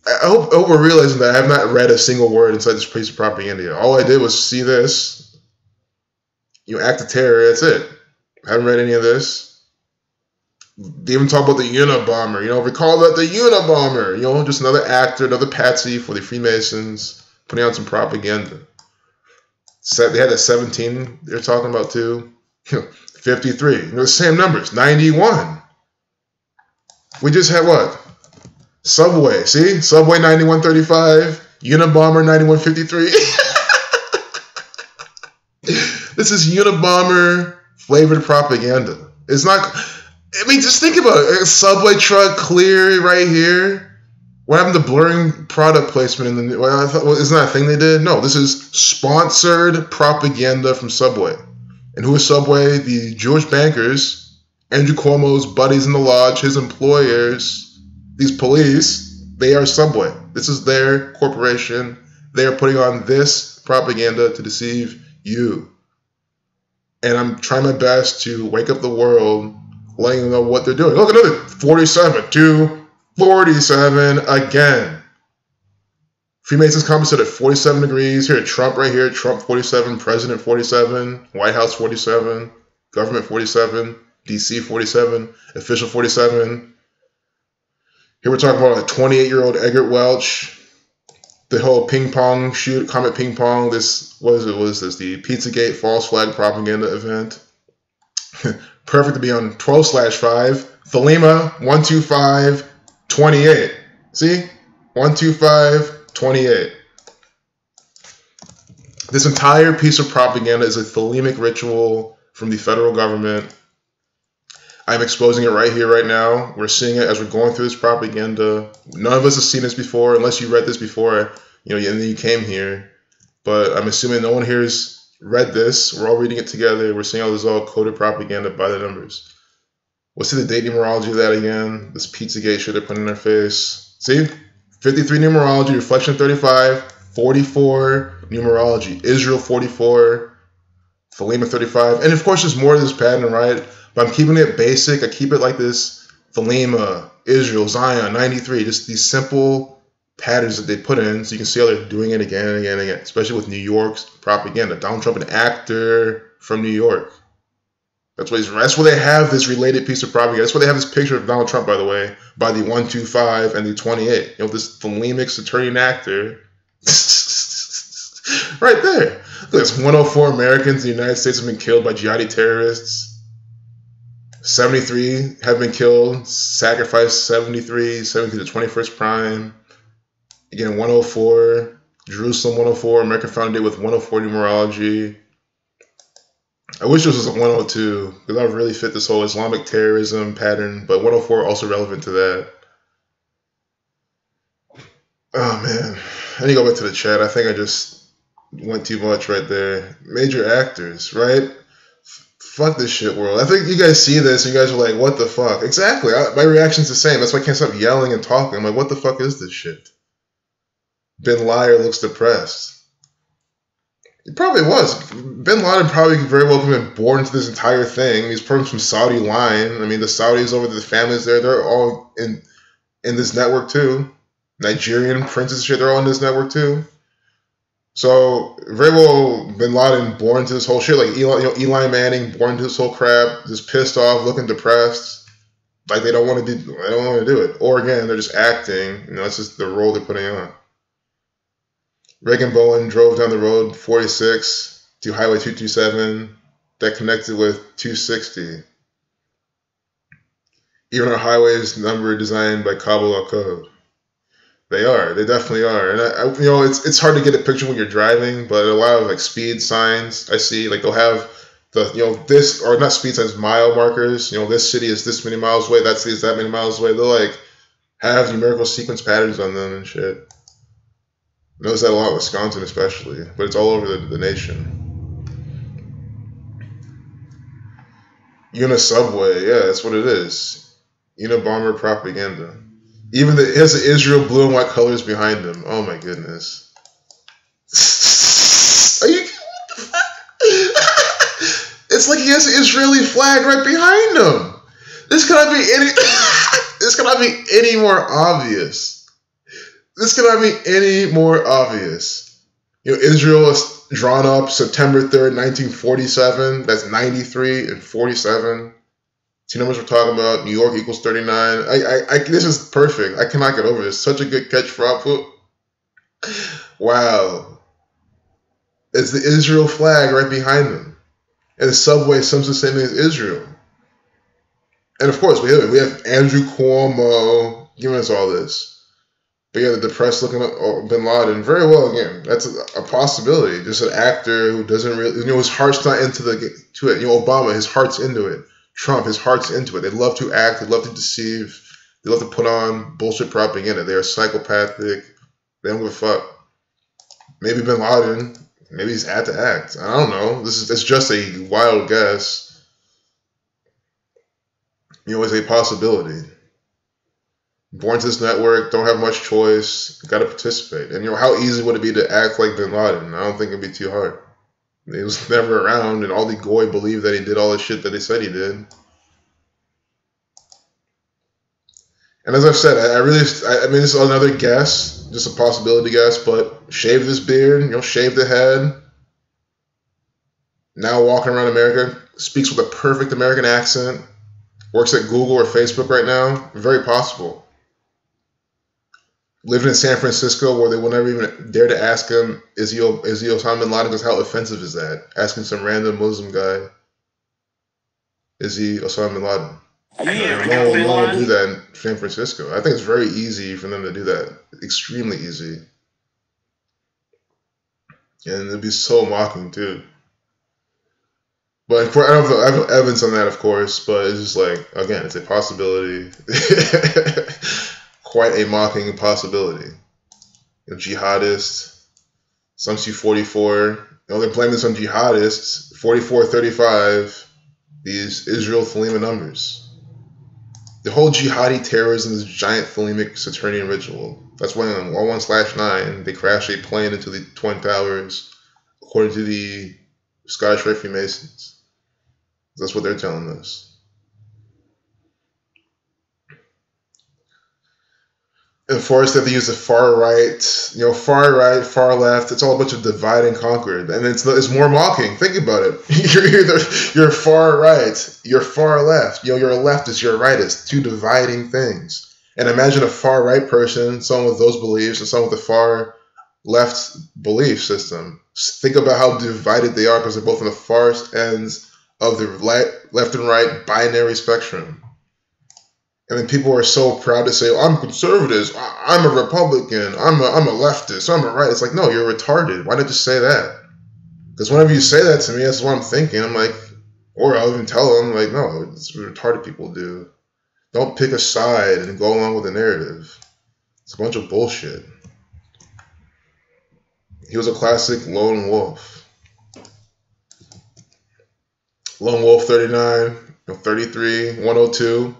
I hope we're realizing that I have not read a single word inside this piece of propaganda yet. All I did was see this. You act of terror, that's it. I haven't read any of this. They even talk about the Unabomber. Recall that the Unabomber. Just another actor, another patsy for the Freemasons, putting out some propaganda. They had that 17 they're talking about too. 53. The same numbers. 91. We just had what? Subway. See? Subway 9135. Unabomber 9153. This is Unabomber flavored propaganda. It's not. I mean, just think about it. A Subway truck clear right here. What happened to blurring product placement in the? Well, I thought, isn't that a thing they did? No, this is sponsored propaganda from Subway. And who is Subway? The Jewish bankers, Andrew Cuomo's buddies in the lodge, his employers, these police. They are Subway. This is their corporation. They are putting on this propaganda to deceive you. And I'm trying my best to wake up the world, letting them know what they're doing. Look, another 47 to 47 again. Freemasons compass at 47 degrees. Here, Trump right here. Trump 47, President 47, White House 47, Government 47, DC 47, Official 47. Here we're talking about a 28-year-old Eggert Welch. The whole ping pong shoot, Comet Ping Pong, this, what is this? The Pizzagate false flag propaganda event. Perfect to be on 12/5. Philema, 125, 28. See? 125, 28. This entire piece of propaganda is a Thelemic ritual from the federal government. I'm exposing it right here, right now. We're seeing it as we're going through this propaganda. None of us have seen this before, unless you read this before, and then you came here. But I'm assuming no one here has read this. We're all reading it together. We're seeing all this all coded propaganda by the numbers. We'll see the date numerology of that again. This Pizzagate shit they're putting in our face. See? 53 numerology, reflection 35, 44 numerology, Israel 44, Philema 35. And of course, there's more to this pattern, right? But I'm keeping it basic. I keep it like this. Philema, Israel, Zion, 93. Just these simple patterns that they put in. So you can see how they're doing it again and again and again. Especially with New York's propaganda. Donald Trump, an actor from New York. That's where they have this related piece of propaganda. That's why they have this picture of Donald Trump, by the way, by the 125 and the 28. This Thelemic Saturnian actor. Right there. There's 104 Americans in the United States have been killed by jihadi terrorists. 73 have been killed, sacrificed 73 to the 21st prime. Again, 104, Jerusalem 104, American founded it with 104 numerology. I wish this was a 102, because that would really fit this whole Islamic terrorism pattern, but 104 also relevant to that. Oh man, I need to go back to the chat. I think I just went too much right there. Major actors, right? Fuck this shit world. I think you guys see this and you guys are like, what the fuck? Exactly. My reaction's the same. That's why I can't stop yelling and talking. I'm like, what the fuck is this shit? Bin Laden looks depressed. He probably was. Bin Laden probably very well could have been born into this entire thing. He's from some Saudi line. I mean, the Saudis over there, the families there, they're all in this network too. Nigerian princes and shit, they're all in this network too. So very well, Bin Laden born into this whole shit, like Eli Manning born into this whole crap, just pissed off, looking depressed, like they don't want to do it. Or again, they're just acting. It's just the role they're putting on. Reagan Bowen drove down the road 46 to Highway 227 that connected with 260. Even our highways number designed by Kabbalah code. They are. They definitely are. And it's hard to get a picture when you're driving, but a lot of like speed signs I see, like they'll have the this, or not speed signs, mile markers. This city is this many miles away. That city is that many miles away. They'll like have numerical sequence patterns on them and shit. I notice that a lot in Wisconsin especially, but it's all over the nation. Unisubway, yeah, that's what it is. Unabomber propaganda. Even it has the Israel blue and white colors behind them. Oh my goodness. Are you? What the fuck? It's like he has an Israeli flag right behind him. This cannot be any. This cannot be any more obvious. This cannot be any more obvious. Israel is drawn up September 3rd, 1947. That's 93 and 47. Two numbers we're talking about. New York equals 39. This is perfect. I cannot get over this. Such a good catch for output. Wow. It's the Israel flag right behind them. And the subway sums the same thing as Israel. And of course, we have Andrew Cuomo giving us all this. But yeah, the depressed looking at Bin Laden, very well, again, that's a possibility. Just an actor who doesn't really, his heart's not into it. Obama, his heart's into it. Trump, his heart's into it. They love to act. They love to deceive. They love to put on bullshit propaganda. They are psychopathic. They don't give a fuck. Maybe Bin Laden, maybe he's had to act. I don't know. It's just a wild guess. It's a possibility. Born to this network, don't have much choice, got to participate. And how easy would it be to act like Bin Laden? I don't think it'd be too hard. He was never around, and all the goy believed that he did all the shit that they said he did. And as I've said, I mean, this is another guess, just a possibility guess, but shave this beard, shave the head. Now walking around America, speaks with a perfect American accent, works at Google or Facebook right now, very possible. Living in San Francisco, where they will never even dare to ask him, is he Osama bin Laden? Because how offensive is that? Asking some random Muslim guy, is he Osama bin Laden? No one will do that in San Francisco. I think it's very easy for them to do that. Extremely easy. And it'd be so mocking, too. But I don't have evidence on that, of course, but it's just like, again, it's a possibility. Quite a mocking possibility. Jihadists. Some see 44. They're blaming this on jihadists. 44, 35. These Israel Thelema numbers. The whole jihadi terrorism is a giant Thelemic Saturnian ritual. That's why on 11/9 they crashed a plane into the Twin Towers, according to the Scottish Rite Freemasons. That's what they're telling us. Enforced that they use the far right, far right, far left. It's all a bunch of divide and conquer, and it's more mocking. Think about it. You're far right, you're far left. You're a leftist, you're a rightist. Two dividing things. And imagine a far right person, someone with those beliefs, and someone with a far left belief system. Think about how divided they are because they're both on the far ends of the left and right binary spectrum. And then people are so proud to say, oh, I'm conservative, I'm a Republican, I'm a leftist, I'm a right. It's like, no, you're retarded. Why not just say that? Because whenever you say that to me, that's what I'm thinking. I'm like, or I'll even tell them, like, no, it's what retarded people do. Don't pick a side and go along with the narrative. It's a bunch of bullshit. He was a classic lone wolf. Lone Wolf 39, 33, 102.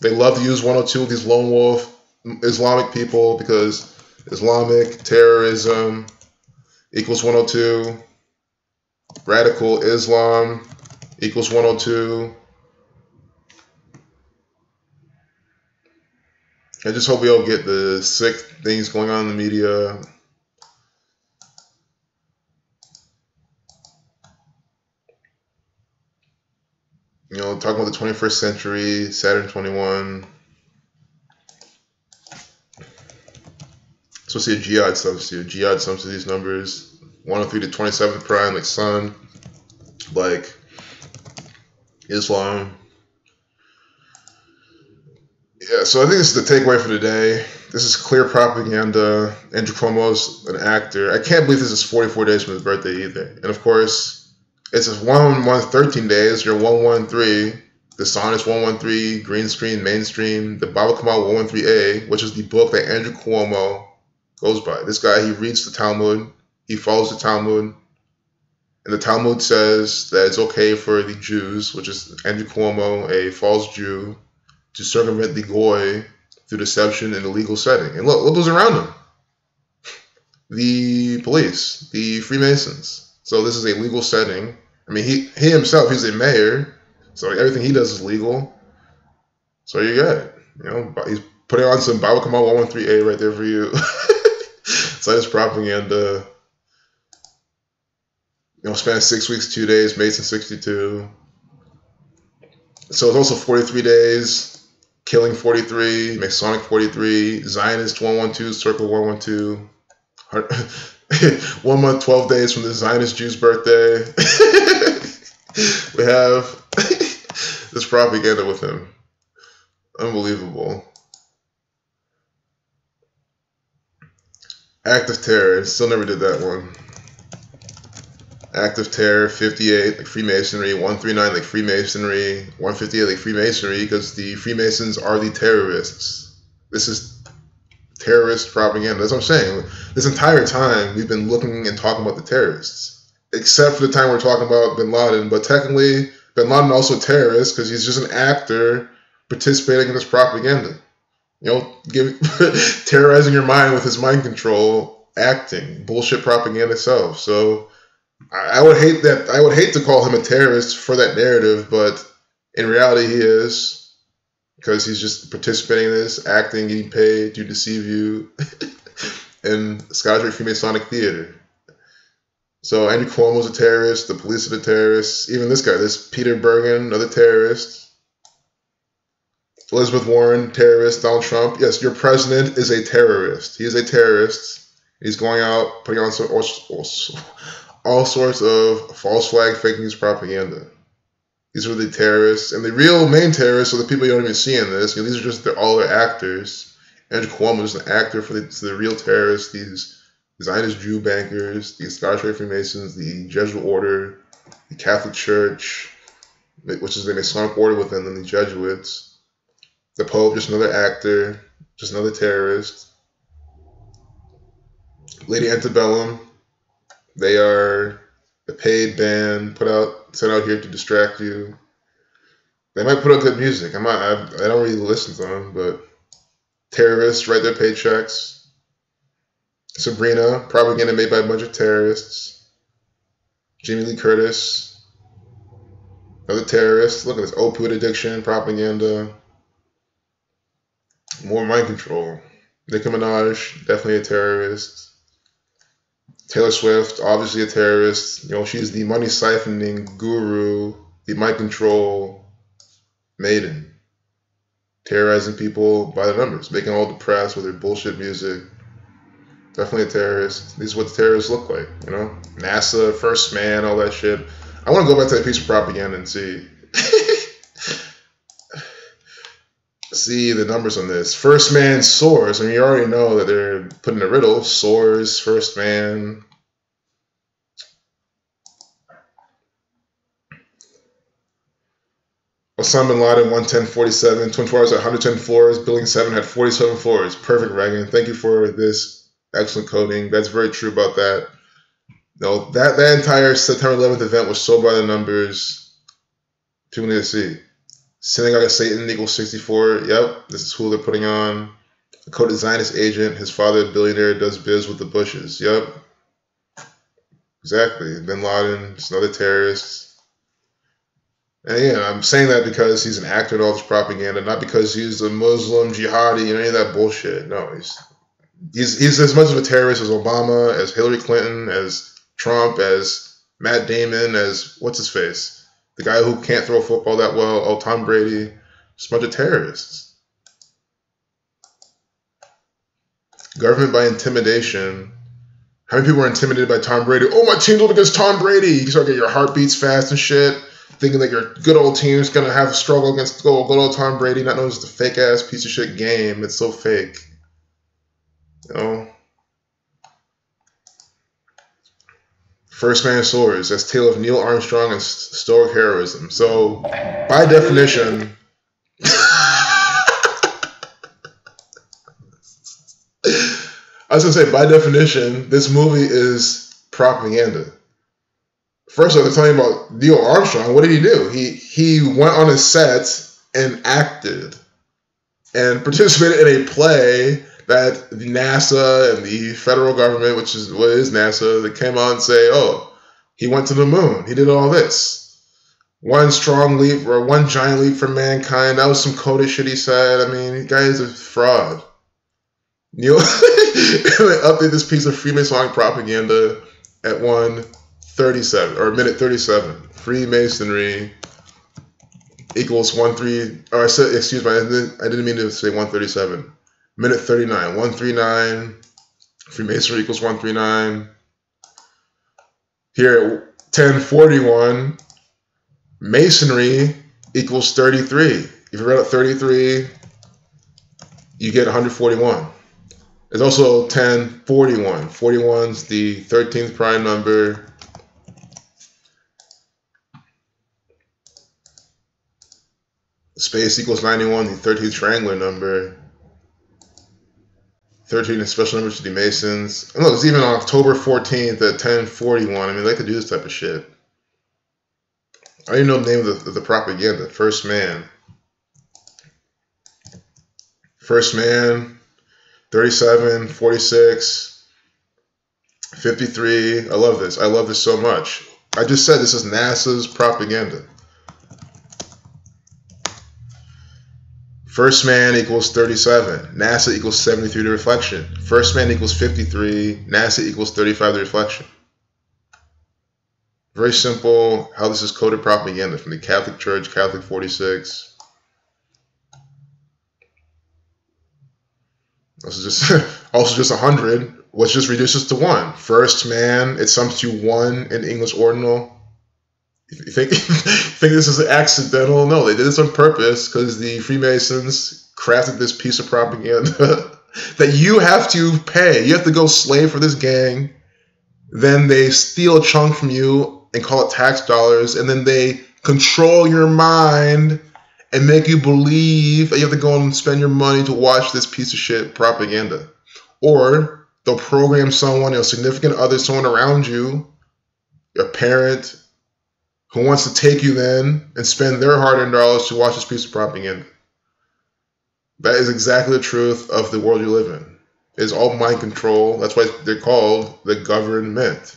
They love to use 102, these lone wolf Islamic people, because Islamic terrorism equals 102. Radical Islam equals 102. I just hope we all get the sick things going on in the media. You know, talking about the 21st century, Saturn 21. So see a jihad substitute. Jihad sums to these numbers. 103 to 27th prime, like sun, like Islam. Yeah, so I think this is the takeaway for today. This is clear propaganda. Andrew Cuomo's an actor. I can't believe this is 44 days from his birthday either. And of course, it's 13 days. You're 113. The Sun is 113. Green screen, mainstream. The Baba Kamal 113A, which is the book that Andrew Cuomo goes by. This guy, he reads the Talmud. He follows the Talmud. And the Talmud says that it's okay for the Jews, which is Andrew Cuomo, a false Jew, to circumvent the Goy through deception in a legal setting. And look who's around him. The police, the Freemasons. So this is a legal setting. I mean, he himself, he's a mayor, so everything he does is legal. So you got it. You know, he's putting on some Baba Kamal 113A right there for you. So that's propaganda. You know, spent 6 weeks, 2 days, Mason 62. So it's also 43 days. Killing 43, Masonic 43, Zionist 112, Circle 112. 1 month, 12 days from the Zionist Jew's birthday. We have this propaganda with him. Unbelievable. Act of Terror. Still never did that one. Act of Terror, 58, like Freemasonry, 139, like Freemasonry, 158, like Freemasonry, because the Freemasons are the terrorists. This is terrorist propaganda. That's what I'm saying. This entire time, we've been looking and talking about the terrorists, except for the time we're talking about bin Laden. But technically, bin Laden also a terrorist because he's just an actor participating in this propaganda. You know, terrorizing your mind with his mind control, acting, bullshit propaganda itself. So I would hate that. I would hate to call him a terrorist for that narrative, but in reality, he is, because he's just participating in this, acting, getting paid to deceive you in Scottish Freemasonic theater. So Andrew Cuomo's a terrorist. The police are the terrorists. Even this guy, this Peter Bergen, another terrorist. Elizabeth Warren, terrorist. Donald Trump, yes, your president is a terrorist. He is a terrorist. He's going out putting on all sorts of false flag, fake news propaganda. These are the terrorists, and the real main terrorists are the people you don't even see in this. You know, these are just all their actors. Andrew Cuomo is an actor for the real terrorists. These Zionist Jew bankers, the Scottish Rite Freemasons, the Jesuit Order, the Catholic Church, which is the Masonic order within them, the Jesuits. The Pope, just another actor, just another terrorist. Lady Antebellum, they are a paid band sent out here to distract you. They might put out good music. I don't really listen to them, but terrorists write their paychecks. Sabrina, propaganda made by a bunch of terrorists. Jamie Lee Curtis, another terrorist. Look at this, opioid addiction, propaganda. More mind control. Nicki Minaj, definitely a terrorist. Taylor Swift, obviously a terrorist. You know, she's the money siphoning guru, the mind control maiden. Terrorizing people by the numbers, making all depressed with her bullshit music. Definitely a terrorist. This is what the terrorists look like, you know? NASA, First Man, all that shit. I want to go back to that piece of propaganda and see see the numbers on this. First Man soars. I mean, you already know that they're putting a riddle. Soars, First Man. Osama bin Laden, 110.47. Twin Towers at 110 floors. Building 7 had 47 floors. Perfect, Reagan. Thank you for this excellent coding. That's very true about that. No, that entire September 11th event was so by the numbers. People need to see. Synagogue of Satan equals 64. Yep, this is who they're putting on. A co-Zionist agent. His father, a billionaire, does biz with the Bushes. Yep. Exactly. Bin Laden, just another terrorist. And yeah, I'm saying that because he's an actor in all this propaganda, not because he's a Muslim jihadi and any of that bullshit. No, he's as much of a terrorist as Obama, as Hillary Clinton, as Trump, as Matt Damon, as what's his face? The guy who can't throw a football that well, oh, Tom Brady. Just a bunch of terrorists. Government by intimidation. How many people are intimidated by Tom Brady? Oh, my team's up against Tom Brady. You start getting your heart beats fast and shit, thinking that your good old team's going to have a struggle against good old Tom Brady, not knowing it's a fake-ass piece of shit game. It's so fake. You know? First Man soars. That's tale of Neil Armstrong and stoic heroism. So, by definition... I was going to say, by definition, this movie is propaganda. First of all, they're telling you about Neil Armstrong. What did he do? He went on a set and acted and participated in a play that NASA and the federal government, which is what is NASA, they came out and say, oh, he went to the moon. He did all this. One strong leap or one giant leap for mankind. That was some coded shit he said. I mean, the guy is a fraud. Neil, they update this piece of Freemasonic propaganda at 1:37 or minute 37. Freemasonry equals 13. Oh, I said, excuse me, I didn't mean to say 1:37. Minute 39. 139. Freemasonry equals 139. Here at 10:41. Masonry equals 33. If you read out 33, you get 141. There's also 1041. 41 is the 13th prime number. Space equals 91, the 13th triangular number. 13 is special number to the Masons. And look, it's even on October 14th at 1041. I mean, they could do this type of shit. I don't even know the name of the propaganda. First Man. First Man. 37, 46, 53. I love this. I love this so much. I just said this is NASA's propaganda. First Man equals 37. NASA equals 73 to reflection. First Man equals 53. NASA equals 35 to reflection. Very simple how this is coded propaganda from the Catholic Church, Catholic 46. This is just 100, which just reduces to 1. First Man, it sums to 1 in English ordinal. You think this is accidental? No, they did this on purpose because the Freemasons crafted this piece of propaganda that you have to pay. You have to go slave for this gang. Then they steal a chunk from you and call it tax dollars. And then they control your mind and make you believe that you have to go and spend your money to watch this piece of shit propaganda. Or they'll program someone, your significant other, someone around you, your parent, who wants to take you then and spend their hard-earned dollars to watch this piece of propaganda. That is exactly the truth of the world you live in. It's all mind control. That's why they're called the government.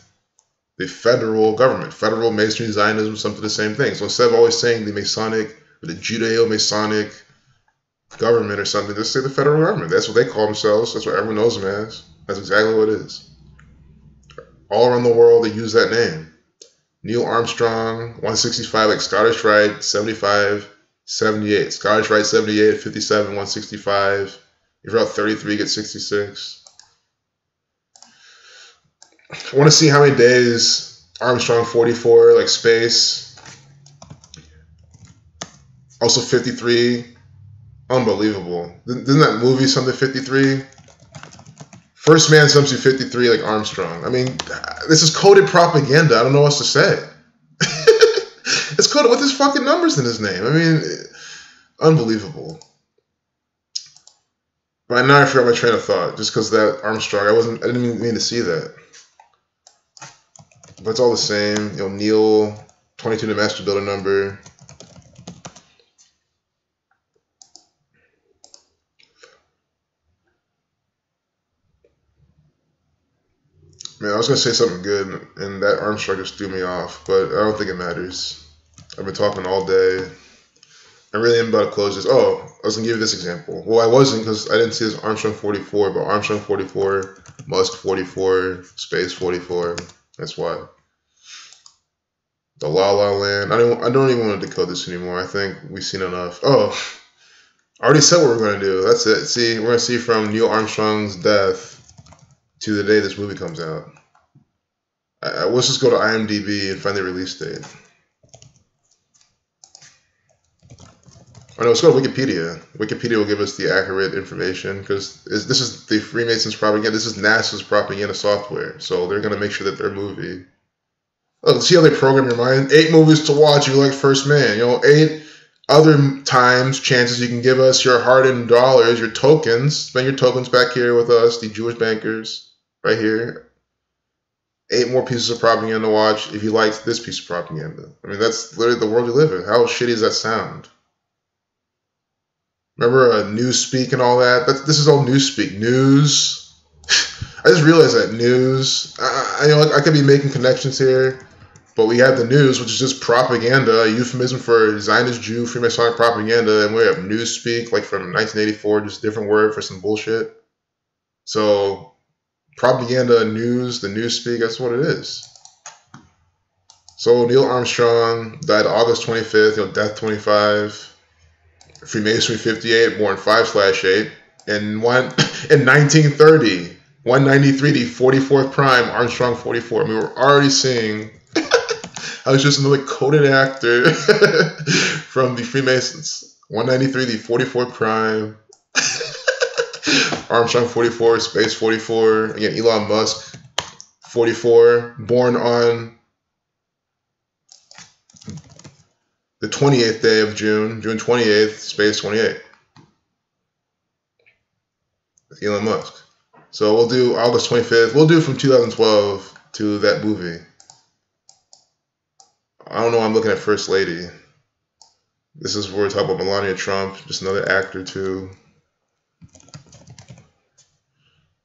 The federal government. Federal Masonry, Zionism, something the same thing. So instead of always saying the Masonic, the Judeo-Masonic government or something, just say the federal government. That's what they call themselves. That's what everyone knows them as. That's exactly what it is. All around the world, they use that name. Neil Armstrong, 165, like Scottish Rite, 75, 78. Scottish Rite, 78, 57, 165. If you're out 33, get 66. I want to see how many days Armstrong 44, like space. Also 53. Unbelievable. Isn't that movie something 53? First man sums to 53 like Armstrong. I mean, this is coded propaganda. I don't know what else to say. It's coded with his fucking numbers in his name. I mean, unbelievable. But now I forgot my train of thought just because that Armstrong. I didn't even mean to see that. But it's all the same. You know, Neil, 22 the master builder number. Man, I was gonna say something good, and that Armstrong just threw me off. But I don't think it matters. I've been talking all day. I really am about to close this. Oh, I was going to give you this example. Well, I wasn't because I didn't see this Armstrong 44, but Armstrong 44, Musk 44, Space 44. That's why. The La La Land. I don't even want to decode this anymore. I think we've seen enough. Oh, I already said what we're going to do. That's it. See, we're going to see from Neil Armstrong's death to the day this movie comes out. Let's just go to IMDb and find the release date. Oh, no, let's go to Wikipedia. Wikipedia will give us the accurate information because this is the Freemasons propaganda. This is NASA's propaganda software. So they're going to make sure that their movie... Oh, see how they program your mind? 8 movies to watch. You like First Man. You know, 8 other times, chances you can give us your hard-earned dollars, your tokens. Spend your tokens back here with us, the Jewish bankers, right here. 8 more pieces of propaganda to watch if you liked this piece of propaganda. I mean, that's literally the world you live in. How shitty does that sound? Remember Newspeak and all that? This is all Newspeak. News. I just realized that news. I could be making connections here, but we have the news, which is just propaganda, a euphemism for Zionist Jew, Freemasonic propaganda, and we have Newspeak, like from 1984, just a different word for some bullshit. So, propaganda, news, the Newspeak, that's what it is. So, Neil Armstrong died August 25th, death 25. Freemasonry 58, born 5/8, and in 1930, 193, the 44th prime, Armstrong 44. I mean, we're already seeing I was just another coded actor from the Freemasons. 193, the 44th prime, Armstrong 44, Space 44, again, Elon Musk 44, born on the 28th day of June 28th, Space 28. Elon Musk. So we'll do August 25th. We'll do from 2012 to that movie. I don't know. I'm looking at First Lady. This is where we're talking about Melania Trump, just another actor too.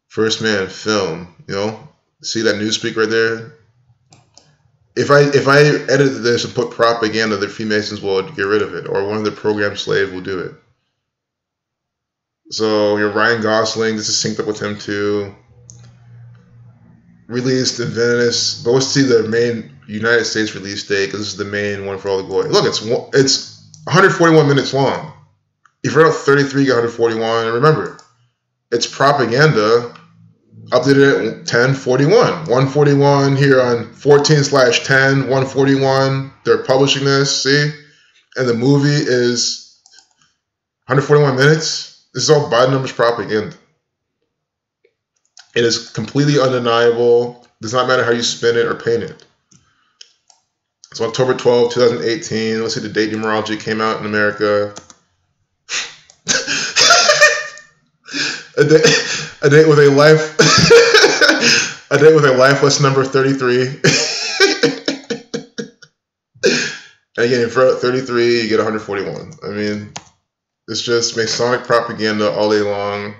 First Man film. See that Newspeak right there? If I edited this and put propaganda, the Freemasons will get rid of it, or one of the program slaves will do it. So your Ryan Gosling, this is synced up with him too. Released in Venice, but let's see the main United States release date because this is the main one for all the glory. Look, it's 141 minutes long. If you're out 33, you got 141. And remember, it's propaganda. Updated at 10:41. 141 here on 14/10, 141. They're publishing this, see? And the movie is 141 minutes. This is all Biden numbers propaganda. It is completely undeniable. Does not matter how you spin it or paint it. So October 12, 2018. Let's see the date numerology came out in America. A date with a life a date with a lifeless number 33. And again, if you're at 33, you get 141. I mean, it's just Masonic propaganda all day long.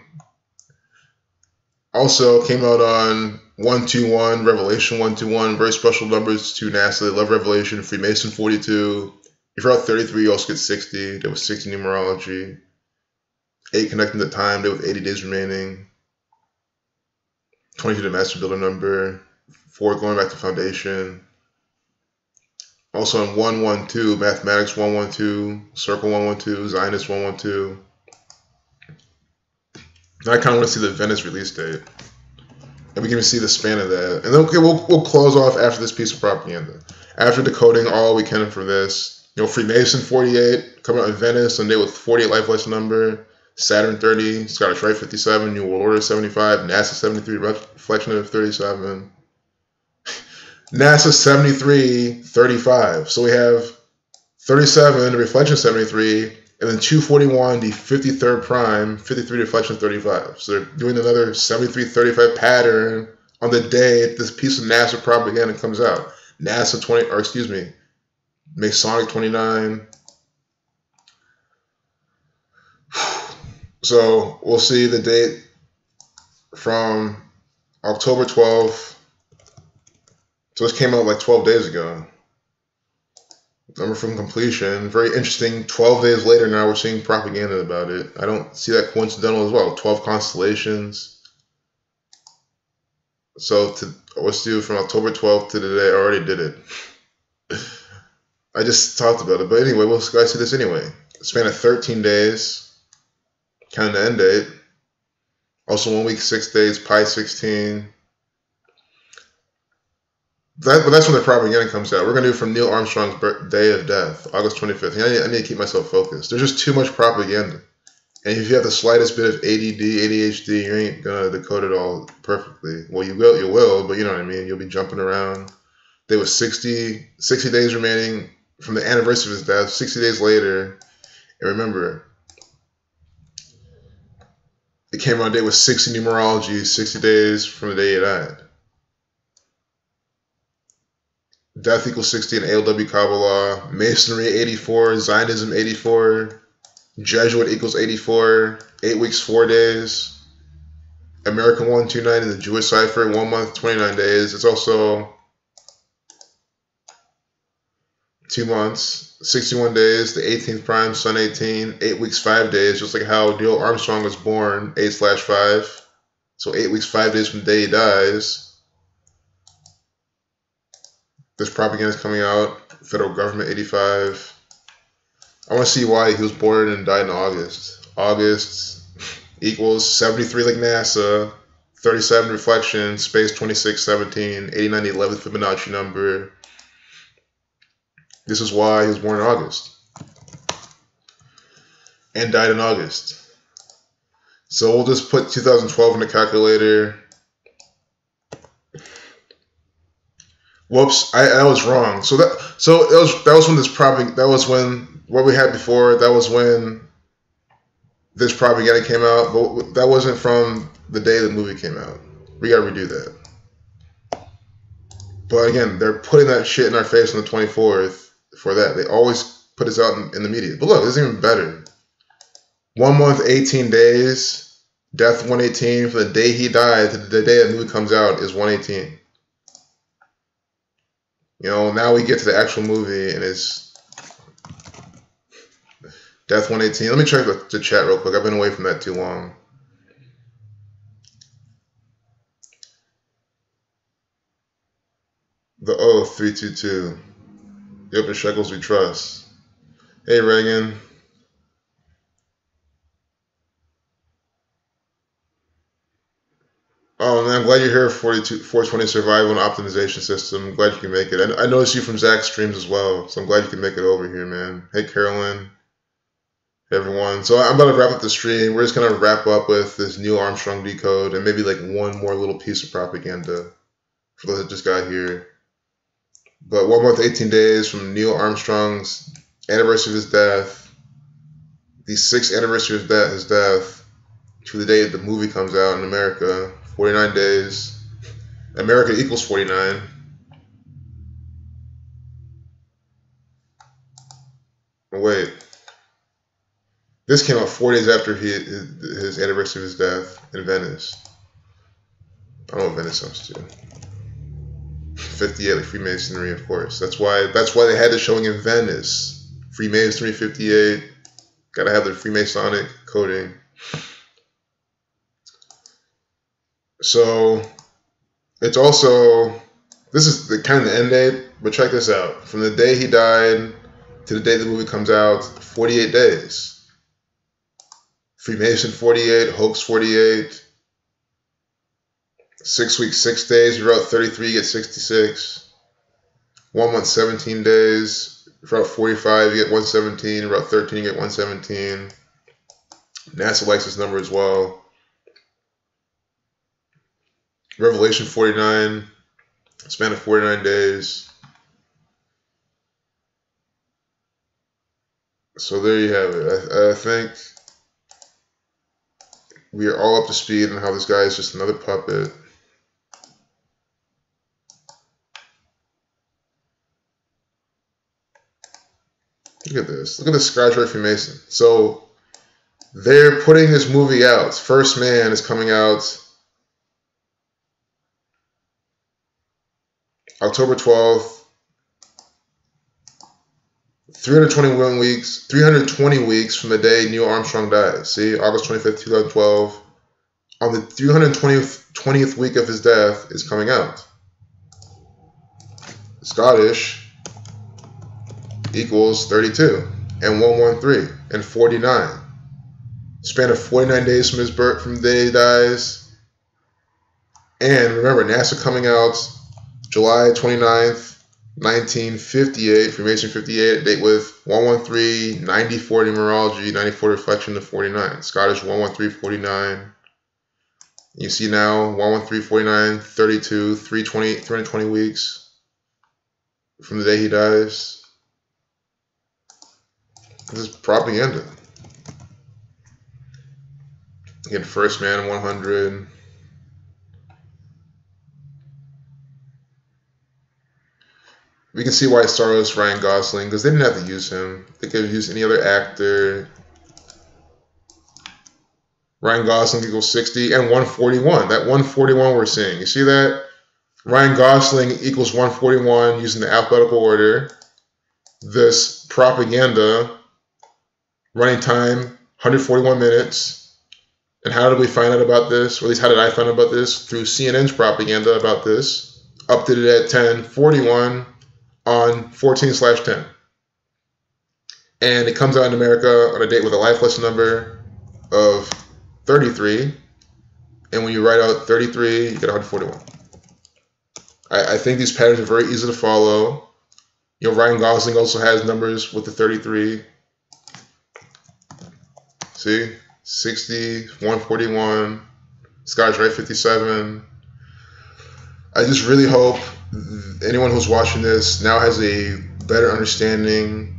Also came out on 121, Revelation 121, very special numbers to NASA. They love Revelation, Freemason 42. If you're out 33, you also get 60. There was 60 numerology. 8 connecting to time, there with 80 days remaining. 22 the master builder number. 4 going back to foundation. Also in 112, mathematics 112, circle 112, Zionist 112. Now I kind of want to see the Venice release date. And we can even see the span of that. And then, okay, we'll close off after this piece of propaganda. After decoding all we can for this, Freemason 48, coming out in Venice, Sunday with 48 life lesson number, Saturn 30, Scottish Rite 57, New World Order 75, NASA 73, reflection of 37, NASA 73, 35. So we have 37, the reflection 73, and then 241, the 53rd prime, 53 reflection 35. So they're doing another 73-35 pattern on the day this piece of NASA propaganda comes out. NASA 20, or excuse me, Masonic 29. So we'll see the date from October 12th. So this came out like 12 days ago. Number from completion. Very interesting. 12 days later now we're seeing propaganda about it. I don't see that coincidental as well. 12 constellations. So let's do from October 12th to today. I already did it. I just talked about it. But anyway, we'll guys see this anyway. Span of 13 days. Counting the end date. Also 1 week, 6 days, Pi 16. But that's when the propaganda comes out. We're going to do from Neil Armstrong's day of death, August 25th. I need to keep myself focused. There's just too much propaganda. And if you have the slightest bit of ADD, ADHD, you ain't going to decode it all perfectly. Well, you will, but you know what I mean. You'll be jumping around. There was 60 days remaining from the anniversary of his death, 60 days later. And remember, it came out a day with 60 numerology, 60 days from the day he died. Death equals 60 in ALW Kabbalah, Masonry 84, Zionism 84, Jesuit equals 84, 8 weeks, 4 days, American 129 in the Jewish cipher, 1 month, 29 days. It's also 2 months, 61 days, the 18th prime, Sun 18, 8 weeks, 5 days, just like how Neil Armstrong was born, 8/5. So 8 weeks, 5 days from the day he dies. This propaganda is coming out. Federal government 85. I want to see why he was born and died in August. August equals 73 like NASA, 37 reflection, space 2617, 89 the 11th Fibonacci number. This is why he was born in August and died in August. So we'll just put 2012 in the calculator. Whoops, I was wrong. So that was when this that was when what we had before. That was when this propaganda came out, but that wasn't from the day the movie came out. We gotta redo that. But again, they're putting that shit in our face on the 24th for that. They always put us out in the media. But look, this is even better. 1 month, 18 days. Death 118 from the day he died to the day the movie comes out is 118. Now we get to the actual movie, and it's Death 118. Let me check the chat real quick. I've been away from that too long. The Oath 322. The open shekels we trust. Hey, Reagan. Oh, man, I'm glad you're here. 420 survival and optimization system. I'm glad you can make it. I noticed you from Zach's streams as well, so I'm glad you can make it over here, man. Hey, Carolyn. Hey, everyone. So I'm about to wrap up the stream. We're just going to wrap up with this Neil Armstrong decode and maybe like one more little piece of propaganda for those that just got here. But 1 month, 18 days from Neil Armstrong's anniversary of his death, the 6th anniversary of his death, to the day that the movie comes out in America. 49 days. America equals 49. Oh, wait. This came out 4 days after his anniversary of his death in Venice. I don't know what Venice comes to. 58, like Freemasonry, of course. That's why they had the showing in Venice. Freemasonry 58. Gotta have the Freemasonic coding. So it's also, this is the kind of the end date, but check this out. From the day he died to the day the movie comes out, 48 days. Freemason 48, Hoax 48. 6 weeks, 6 days. You wrote 33, you get 66. 1 month, 17 days. You wrote 45, you get 117. You wrote 13, you get 117. NASA likes this number as well. Revelation 49, span of 49 days. So there you have it. I think we are all up to speed on how this guy is just another puppet. Look at this. Look at this Scotch Rite Freemason. So they're putting this movie out. First Man is coming out October 12th. 320 weeks from the day Neil Armstrong died. See, August 25th, 2012. On the 320th week of his death is coming out. Scottish equals 32 and 113 and 49. Span of 49 days from his birth, from the day he dies. And remember, NASA coming out July 29th. 1958, Freemason 58, date with 113, 90, 40 numerology, 94 reflection to 49. Scottish 113, 49. You see now 113, 49, 32, 320 weeks from the day he dies. This is propaganda. Again, First Man 100. We can see why Star Wars Ryan Gosling, because they didn't have to use him. They could have used any other actor. Ryan Gosling equals 60 and 141. That 141 we're seeing. You see that? Ryan Gosling equals 141 using the alphabetical order. This propaganda, running time 141 minutes. And how did we find out about this? Or at least how did I find out about this? Through CNN's propaganda about this. Updated at 10:41. On 14/10. And it comes out in America on a date with a life lesson number of 33. And when you write out 33, you get 141. I think these patterns are very easy to follow. You know, Ryan Gosling also has numbers with the 33. See? 60, 141, Scotch Rite 57. I just really hope anyone who's watching this now has a better understanding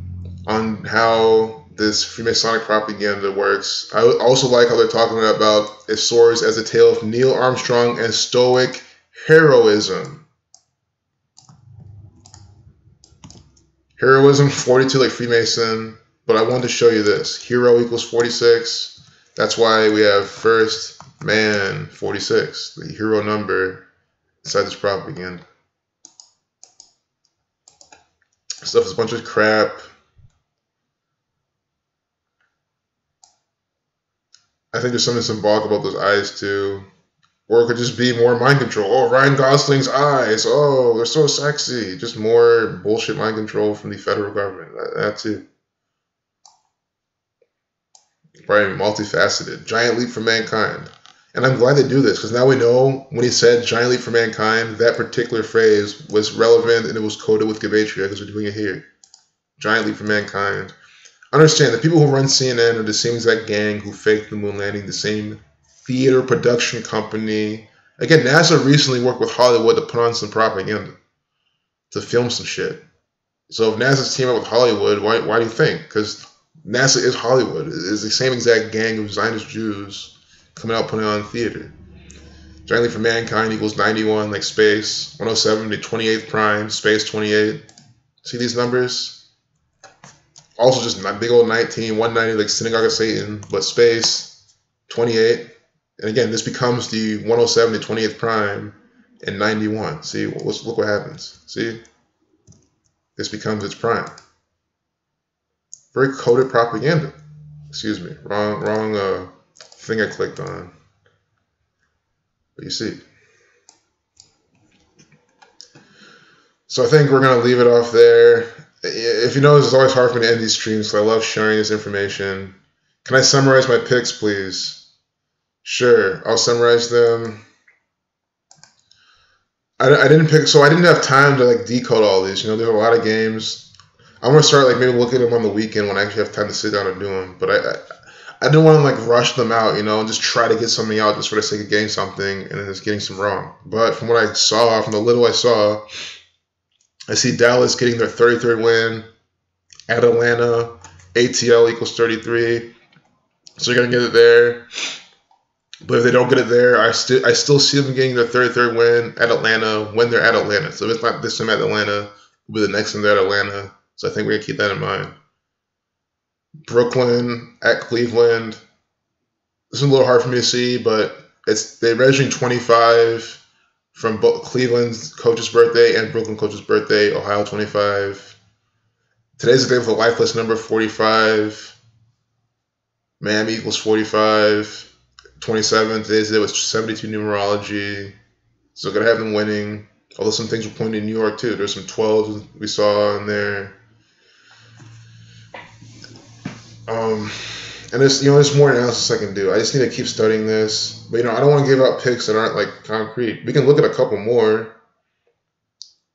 on how this Freemasonic propaganda works. I also like how they're talking about its source as a tale of Neil Armstrong and Stoic heroism. Heroism 42 like Freemason, but I wanted to show you this. Hero equals 46. That's why we have First Man 46, the hero number inside this propaganda. Stuff is a bunch of crap. I think there's something symbolic about those eyes too. Or it could just be more mind control. Oh, Ryan Gosling's eyes. Oh, they're so sexy. Just more bullshit mind control from the federal government. That too. Probably multifaceted. Giant leap for mankind. And I'm glad they do this, because now we know when he said giant leap for mankind, that particular phrase was relevant and it was coded with Gematria, because we're doing it here. Giant leap for mankind. Understand, the people who run CNN are the same exact gang who faked the moon landing, the same theater production company. Again, NASA recently worked with Hollywood to put on some propaganda, to film some shit. So if NASA's teaming up with Hollywood, why do you think? Because NASA is Hollywood. It's the same exact gang of Zionist Jews coming out putting on theater. Giant leap for mankind equals 91, like space. 107 to 28th prime, space 28. See these numbers? Also just big old 19, 190 like synagogue of Satan, but space 28. And again, this becomes the 107 to 28th prime and 91. See, look what happens. See? This becomes its prime. Very coded propaganda. Excuse me, wrong thing I clicked on. But you see. So I think we're going to leave it off there. If you notice, it's always hard for me to end these streams, so I love sharing this information. Can I summarize my picks, please? Sure, I'll summarize them. I didn't pick, so I didn't have time to like decode all these. You know, there's a lot of games. I'm gonna start like maybe looking at them on the weekend when I actually have time to sit down and do them. But I didn't want to like rush them out, you know, and just try to get something out just for the sake of getting something and then just getting some wrong. But from what I saw, from the little I saw, I see Dallas getting their 33rd win at Atlanta. ATL equals 33. So you're gonna get it there. But if they don't get it there, I still see them getting their 33rd win at Atlanta when they're at Atlanta. So if it's not this time at Atlanta, it'll be the next time they're at Atlanta. So I think we're gonna keep that in mind. Brooklyn at Cleveland. This is a little hard for me to see, but they're measuring 25 from both Cleveland's coach's birthday and Brooklyn coach's birthday. Ohio 25. Today's the day with a lifeless number 45. Miami equals 45. 27. Today's day was 72 numerology. So gonna have them winning. Although some things were pointing in New York too. There's some 12s we saw in there. And there's more analysis I can do. I just need to keep studying this. But I don't want to give out picks that aren't like concrete. We can look at a couple more.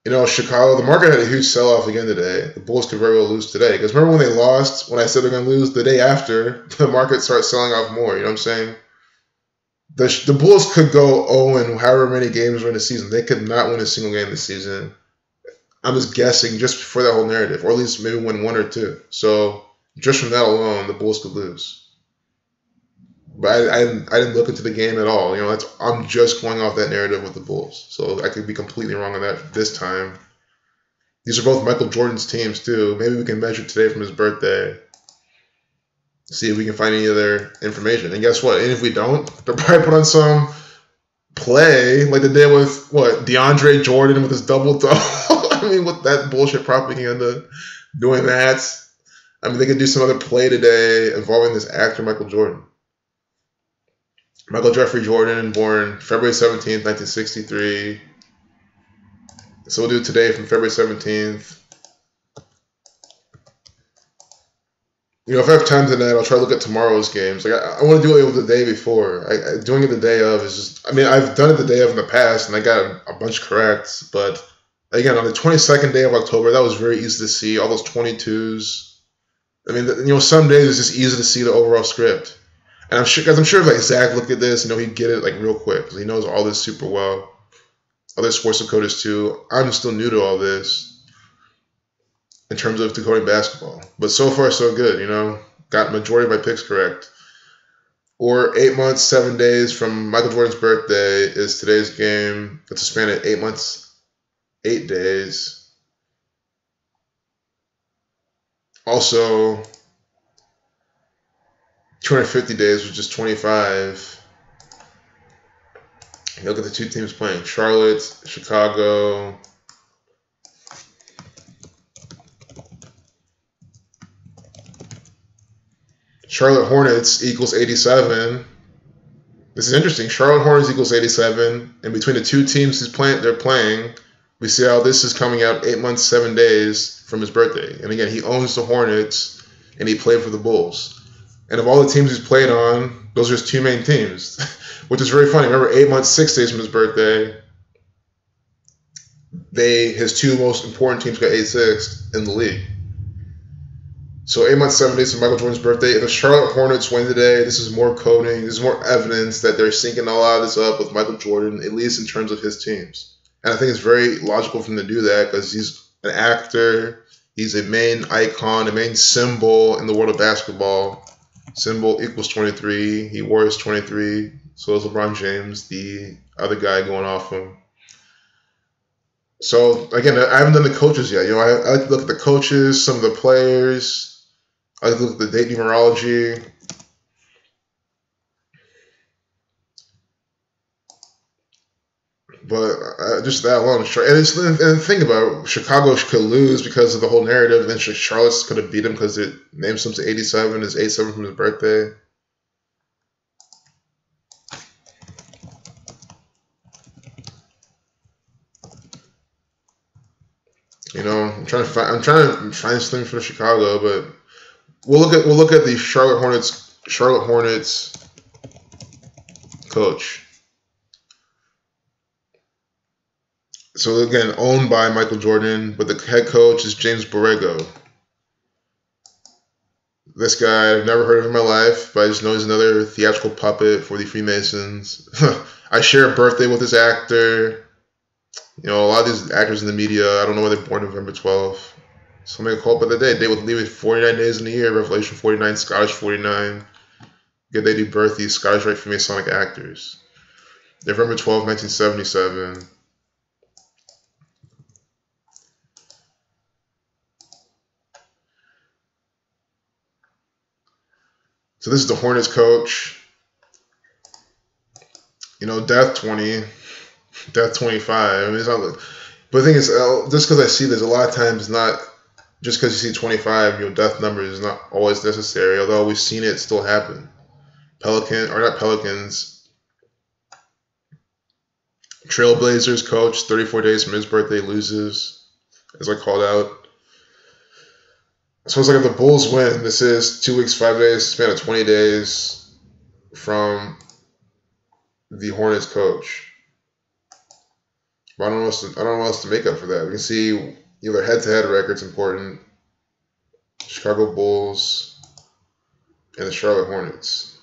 Chicago, the market had a huge sell-off again today. The Bulls could very well lose today. Because remember when they lost, when I said they're going to lose, the day after, the market starts selling off more. You know what I'm saying? The Bulls could go 0 in however many games in the season. They could not win a single game this season. I'm just guessing just for that whole narrative. Or at least maybe win 1 or 2. So just from that alone, the Bulls could lose. But I didn't look into the game at all. I'm just going off that narrative with the Bulls. So I could be completely wrong on that this time. These are both Michael Jordan's teams, too. Maybe we can measure today from his birthday. See if we can find any other information. And guess what? And if we don't, they'll probably put on some play like they did with, DeAndre Jordan with his double-double. I mean, with that bullshit propaganda, doing that. I mean, they could do some other play today involving this actor, Michael Jordan. Michael Jeffrey Jordan, born February 17th, 1963. So we'll do it today from February 17th. If I have time tonight, I'll try to look at tomorrow's games. Like I want to do it the day before. Doing it the day of is just... I mean, I've done it the day of in the past, and I got a bunch correct. But, again, on the 22nd day of October, that was very easy to see. All those 22s. I mean, some days it's just easy to see the overall script. And I'm sure if like Zach looked at this, he'd get it like real quick because he knows all this super well. Other sports decoders too. I'm still new to all this in terms of decoding basketball, but so far so good. Got majority of my picks correct. Or 8 months, 7 days from Michael Jordan's birthday is today's game. That's a span of 8 months, 8 days. Also, 250 days, which is 25. Look at the two teams playing. Charlotte, Chicago. Charlotte Hornets equals 87. This is interesting. Charlotte Hornets equals 87. And between the two teams they're playing, we see how this is coming out 8 months, 7 days from his birthday. And again, he owns the Hornets, and he played for the Bulls. And of all the teams he's played on, those are his two main teams, which is very funny. Remember, 8 months, 6 days from his birthday, his two most important teams got 8-6 in the league. So 8 months, 7 days from Michael Jordan's birthday. If the Charlotte Hornets win today, this is more coding. This is more evidence that they're syncing a lot of this up with Michael Jordan, at least in terms of his teams. And I think it's very logical for him to do that because he's an actor. He's a main icon, a main symbol in the world of basketball. Symbol equals 23. He wore his 23. So is LeBron James, the other guy going off him. So, again, I haven't done the coaches yet. I like to look at the coaches, some of the players. I like to look at the date numerology. But just that alone. And think about it, Chicago could lose because of the whole narrative. And then Charlotte's could have beat him because it names him to 87. Is 87 from his birthday. I'm trying to find something for Chicago, but we'll look at the Charlotte Hornets coach. So again, owned by Michael Jordan, but the head coach is James Borrego. This guy, I've never heard of in my life, but I just know he's another theatrical puppet for the Freemasons. I share a birthday with this actor. You know, a lot of these actors in the media, I don't know when they're born November 12th. So make a call up the day. They would leave it 49 days in a year. Revelation 49, Scottish 49. Good they do birth these Scottish Rite Freemasonic actors. November 12, 1977. So this is the Hornets coach. You know, death 20, death 25. I mean, it's not. But the thing is, just because I see this, a lot of times not just because you see 25, you know, death numbers is not always necessary. Although we've seen it still happen. Pelicans. Trailblazers coach, 34 days from his birthday, loses, as I called out. So it's like if the Bulls win, this is 2 weeks, 5 days, span of 20 days from the Hornets coach. But I don't know what else to make up for that. We can see, you know, their head-to-head record's important. Chicago Bulls and the Charlotte Hornets.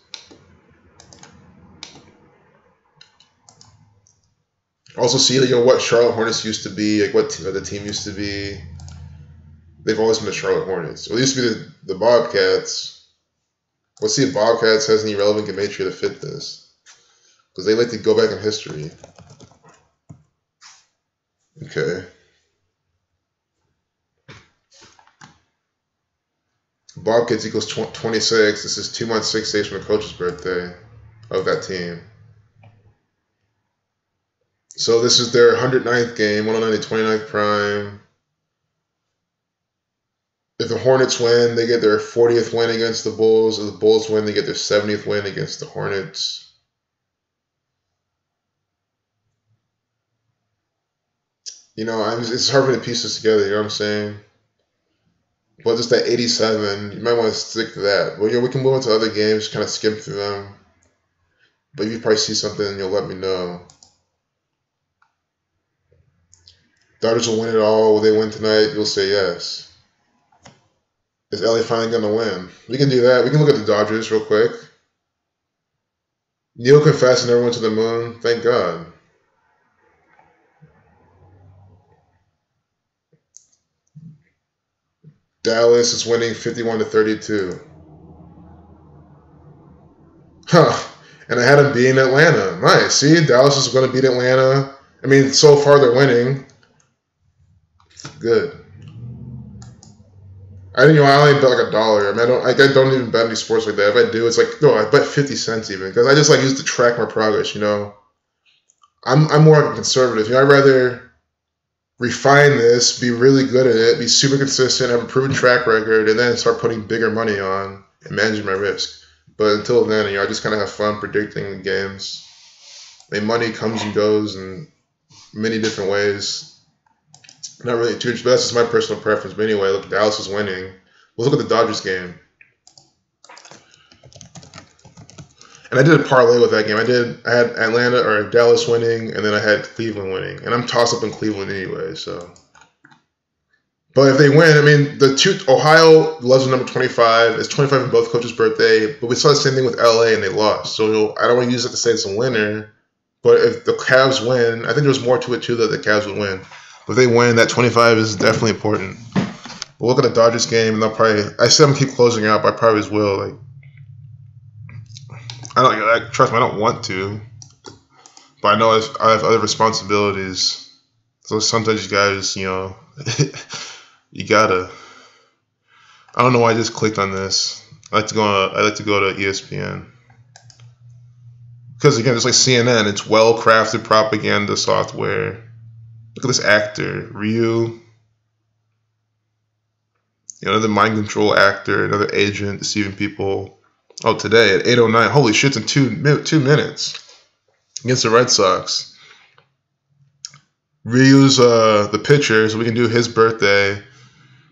Also see, you know, what Charlotte Hornets used to be, like what the team used to be. They've always been the Charlotte Hornets. Well, it used to be the Bobcats. Let's see if Bobcats has any relevant gematria to fit this. Because they like to go back in history. Okay. Bobcats equals 26. This is 2 months, 6 days from the coach's birthday of that team. So this is their 109th game, 109 to 29th prime. If the Hornets win, they get their 40th win against the Bulls. If the Bulls win, they get their 70th win against the Hornets. You know, it's hard for me to piece this together, you know what I'm saying? But just that 87, you might want to stick to that. Well, yeah, we can move on to other games, kind of skim through them. But if you probably see something, you'll let me know. Dodgers will win it all. Will they win tonight? You'll say yes. Is LA finally going to win? We can do that. We can look at the Dodgers real quick. Neil confessed and never went to the moon. Thank God. Dallas is winning 51 to 32. Huh. And I had them beating Atlanta. Nice. See, Dallas is going to beat Atlanta. I mean, so far they're winning. Good. I only bet like $1. I mean, I don't even bet any sports like that. If I do, it's like, no, I bet 50 cents even, because I just like use to track my progress. You know, I'm more like a conservative. You know, I'd rather refine this, be really good at it, be super consistent, have a proven track record, and then start putting bigger money on and managing my risk. But until then, you know, I just kind of have fun predicting the games. I mean, money comes and goes in many different ways. Not really too much, but that's just my personal preference. But anyway, look, Dallas is winning. Let's look at the Dodgers game. And I did a parlay with that game. I had Atlanta or Dallas winning, and then I had Cleveland winning. And I'm tossed up in Cleveland anyway, so. But if they win, I mean, Ohio loves the number 25. It's 25 in both coaches' birthday. But we saw the same thing with LA, and they lost. So I don't want to use it to say it's a winner. But if the Cavs win, I think there's more to it, too, that the Cavs would win. If they win, that 25 is definitely important. We'll look at the Dodgers game, and they'll probably. I said I'm gonna keep closing out, but I probably will. Like, trust me, I don't want to, but I know I have other responsibilities. So sometimes you guys, you know, you gotta. I don't know why I just clicked on this. I like to go to ESPN because again, it's like CNN. It's well-crafted propaganda software. Look at this actor, Ryu. Another mind control actor, another agent deceiving people. Oh, today at 8:09. Holy shit, in 2 minutes against the Red Sox. Ryu's the pitcher, so we can do his birthday,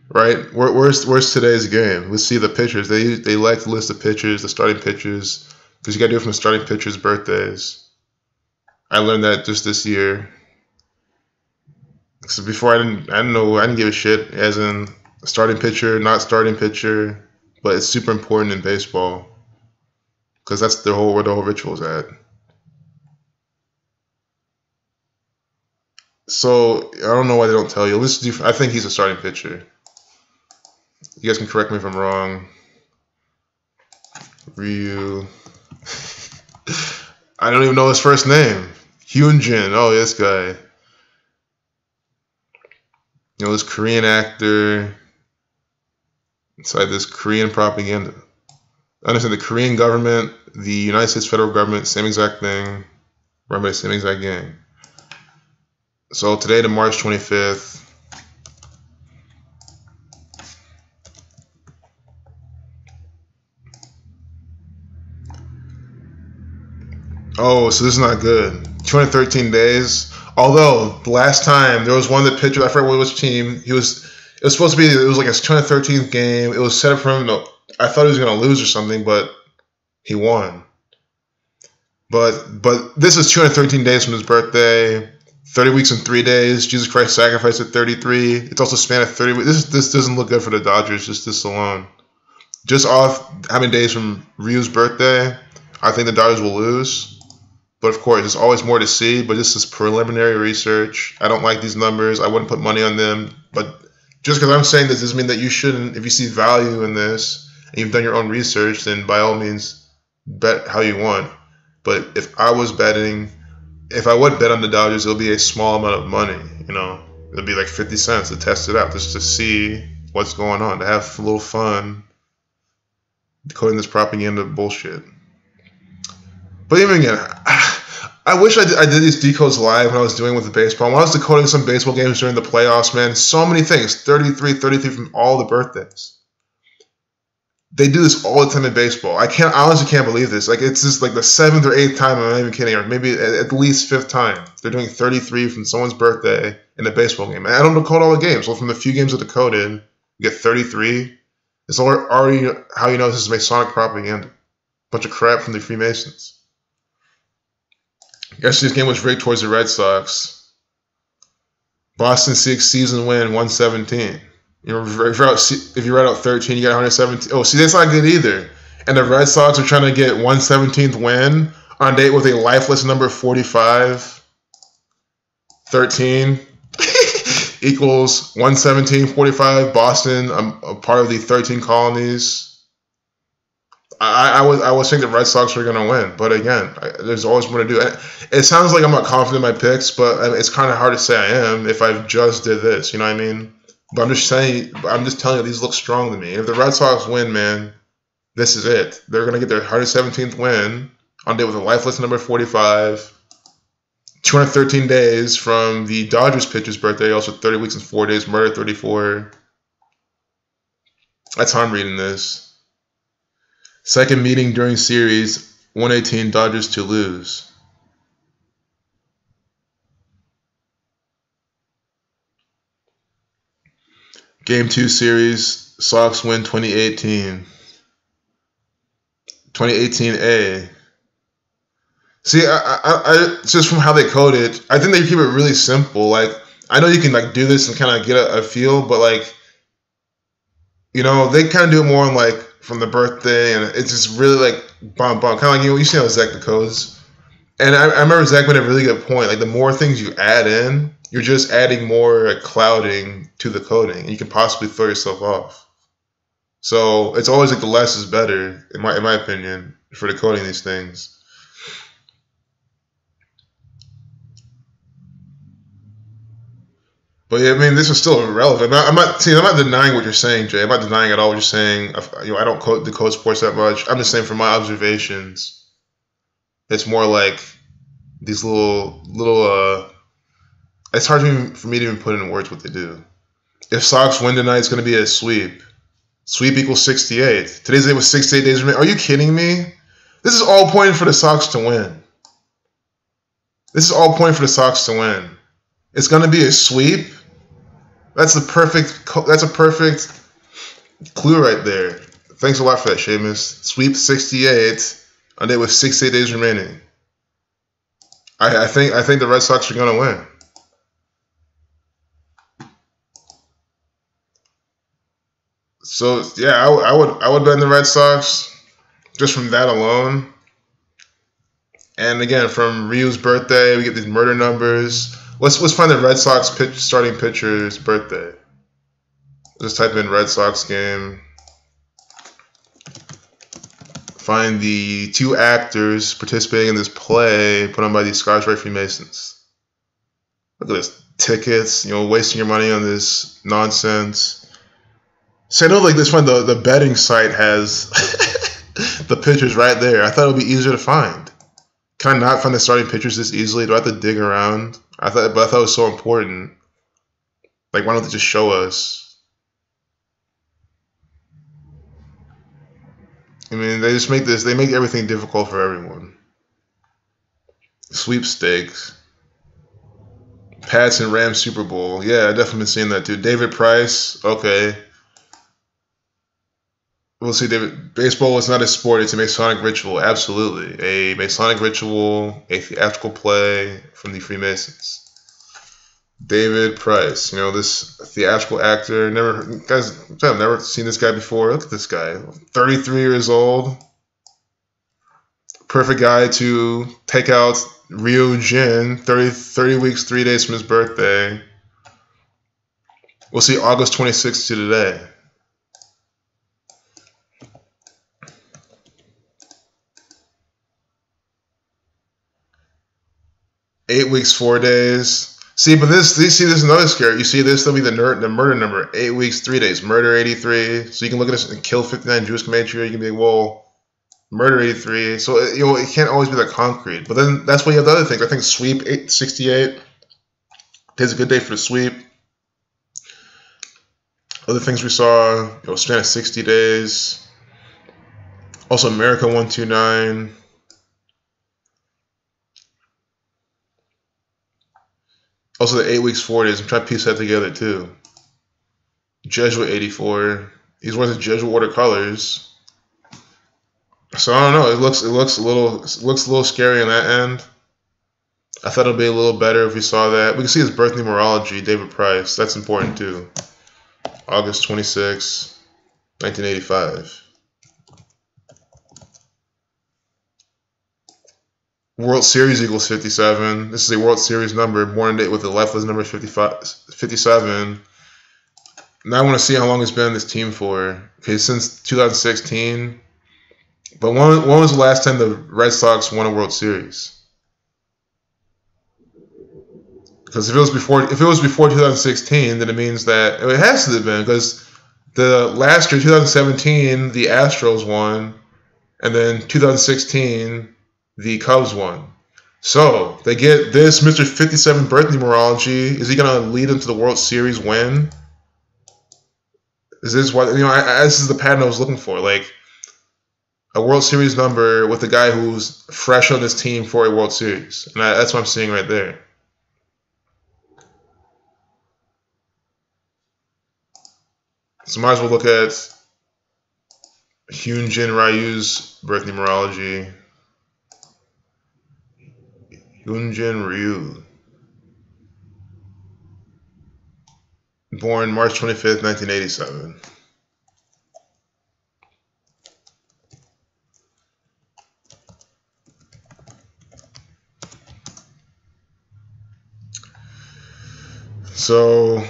right? Where's today's game? Let's see the pitchers. They like to list the pitchers, the starting pitchers, because you got to do it from the starting pitchers' birthdays. I learned that just this year. So before I didn't give a shit as in starting pitcher, not starting pitcher, but it's super important in baseball because that's where the whole ritual's at. So I don't know why they don't tell you. I think he's a starting pitcher. You guys can correct me if I'm wrong. Ryu. I don't even know his first name. Hyunjin. Oh, this guy. You know, this Korean actor inside this Korean propaganda. I understand the Korean government, the United States federal government, same exact thing, run by the same exact gang. So today to March 25th. Oh, so this is not good. 213 days. Although the last time there was one that pitched, I forget what was team. It was supposed to be. It was like his 213th game. It was set up for him. I thought he was going to lose or something, but he won. But this is 213 days from his birthday. 30 weeks and 3 days. Jesus Christ sacrificed at 33. It's also span of 30 weeks. This doesn't look good for the Dodgers. Just this alone. Just off how many days from Ryu's birthday, I think the Dodgers will lose. But of course, there's always more to see. But this is preliminary research. I don't like these numbers. I wouldn't put money on them. But just because I'm saying this doesn't mean that you shouldn't. If you see value in this and you've done your own research, then by all means, bet how you want. But if I would bet on the Dodgers, it'll be a small amount of money. You know, it'll be like 50 cents to test it out, just to see what's going on, to have a little fun decoding this propaganda bullshit. But even again, I wish I did these decodes live when I was doing with the baseball. When I was decoding some baseball games during the playoffs, man, so many things. 33 from all the birthdays. They do this all the time in baseball. I honestly can't believe this. Like, it's just like the 7th or 8th time, I'm not even kidding, or maybe at least 5th time. They're doing 33 from someone's birthday in a baseball game. I don't decode all the games. Well, from the few games I decoded, you get 33. It's already how you know this is Masonic propaganda. Bunch of crap from the Freemasons. Yesterday's game was rigged towards the Red Sox. Boston 6 season win, 117. You know, if you write out 13, you got 117. Oh, see, that's not good either. And the Red Sox are trying to get 117th win on date with a lifeless number 45. 13 equals 117, 45. Boston, a part of the 13 colonies. I was thinking the Red Sox were going to win, but again, there's always more to do. It sounds like I'm not confident in my picks, but it's kind of hard to say I am if I just did this. You know what I mean? But I'm just telling you, these look strong to me. If the Red Sox win, man, this is it. They're going to get their 117th win on date with a lifeless number 45. 213 days from the Dodgers pitcher's birthday, also 30 weeks and 4 days, murder 34. That's how I'm reading this. Second meeting during series, 118 Dodgers to lose. Game 2 series, Sox win 2018. 2018A. See, I just from how they code it, I think they keep it really simple. Like, I know you can like do this and kind of get a feel, but like, you know, they kind of do it more on like from the birthday, and it's just really like kind of like, you know, you see how Zach decodes. And I remember Zach made a really good point. Like, the more things you add in, you're just adding more clouding to the coding, and you can possibly throw yourself off. So it's always like the less is better, in my opinion, for decoding these things. But yeah, I mean, this is still irrelevant. I'm not denying what you're saying, Jay. I'm not denying at all what you're saying. You know, I don't decode sports that much. I'm just saying from my observations, it's more like these little. It's hard for me to even put in words what they do. If Sox win tonight, it's going to be a sweep. Sweep equals 68. Today's day was 68 days remaining. Are you kidding me? This is all pointing for the Sox to win. This is all pointing for the Sox to win. It's going to be a sweep. That's a perfect clue right there. Thanks a lot for that, Seamus. Sweep 68 on day with 68 days remaining. I think the Red Sox are going to win. So yeah, I would bet in the Red Sox just from that alone. And again, from Ryu's birthday, we get these murder numbers. Let's find the Red Sox starting pitcher's birthday. Just type in Red Sox game. Find the 2 actors participating in this play put on by these Scottish Rite Freemasons. Look at this. Tickets, wasting your money on this nonsense. So I know like this one, the betting site has the pictures right there. I thought it would be easier to find. Can I not find the starting pitchers this easily? Do I have to dig around? I thought it was so important. Like, why don't they just show us? I mean, they just they make everything difficult for everyone. Sweepstakes. Pats and Rams Super Bowl. Yeah, I definitely been seeing that too. David Price. Okay. We'll see, David. Baseball is not a sport, it's a Masonic ritual. Absolutely. A Masonic ritual, a theatrical play from the Freemasons. David Price, this theatrical actor. I've never seen this guy before. Look at this guy. 33 years old. Perfect guy to take out Ryu Jin 30 weeks, 3 days from his birthday. We'll see August 26th to today. Eight weeks, 4 days. See, but this is another scare. You see this, that'll be the murder number. 8 weeks, 3 days. Murder 83. So you can look at this and kill 59 Jewish compatriots. You can be like, well, murder 83. So it can't always be that concrete. But then that's why you have the other things. I think sweep 68. Today's a good day for the sweep. Other things we saw, span of 60 days. Also America 129. Also the 8 weeks, 4 days. I'm trying to piece that together too. Jesuit 84. He's wearing the Jesuit order colors. So I don't know. It looks a little scary on that end. I thought it'd be a little better if we saw that. We can see his birth numerology, David Price. That's important too. August 26, 1985. World Series equals 57. This is a World Series number, born date with the lifeless number 57. Now I want to see how long it's been in this team for. Okay, since 2016. But when was the last time the Red Sox won a World Series? Because if it was before 2016, then it means that it has to have been, because the last year, 2017, the Astros won, and then 2016. The Cubs won. So they get this Mr. 57 birth numerology. Is he going to lead them to the World Series win? Is this what, this is the pattern I was looking for. Like a World Series number with a guy who's fresh on this team for a World Series. And that's what I'm seeing right there. So might as well look at Hyunjin Ryu's birth numerology. Hyunjin Ryu. Born March 25th, 1987. So,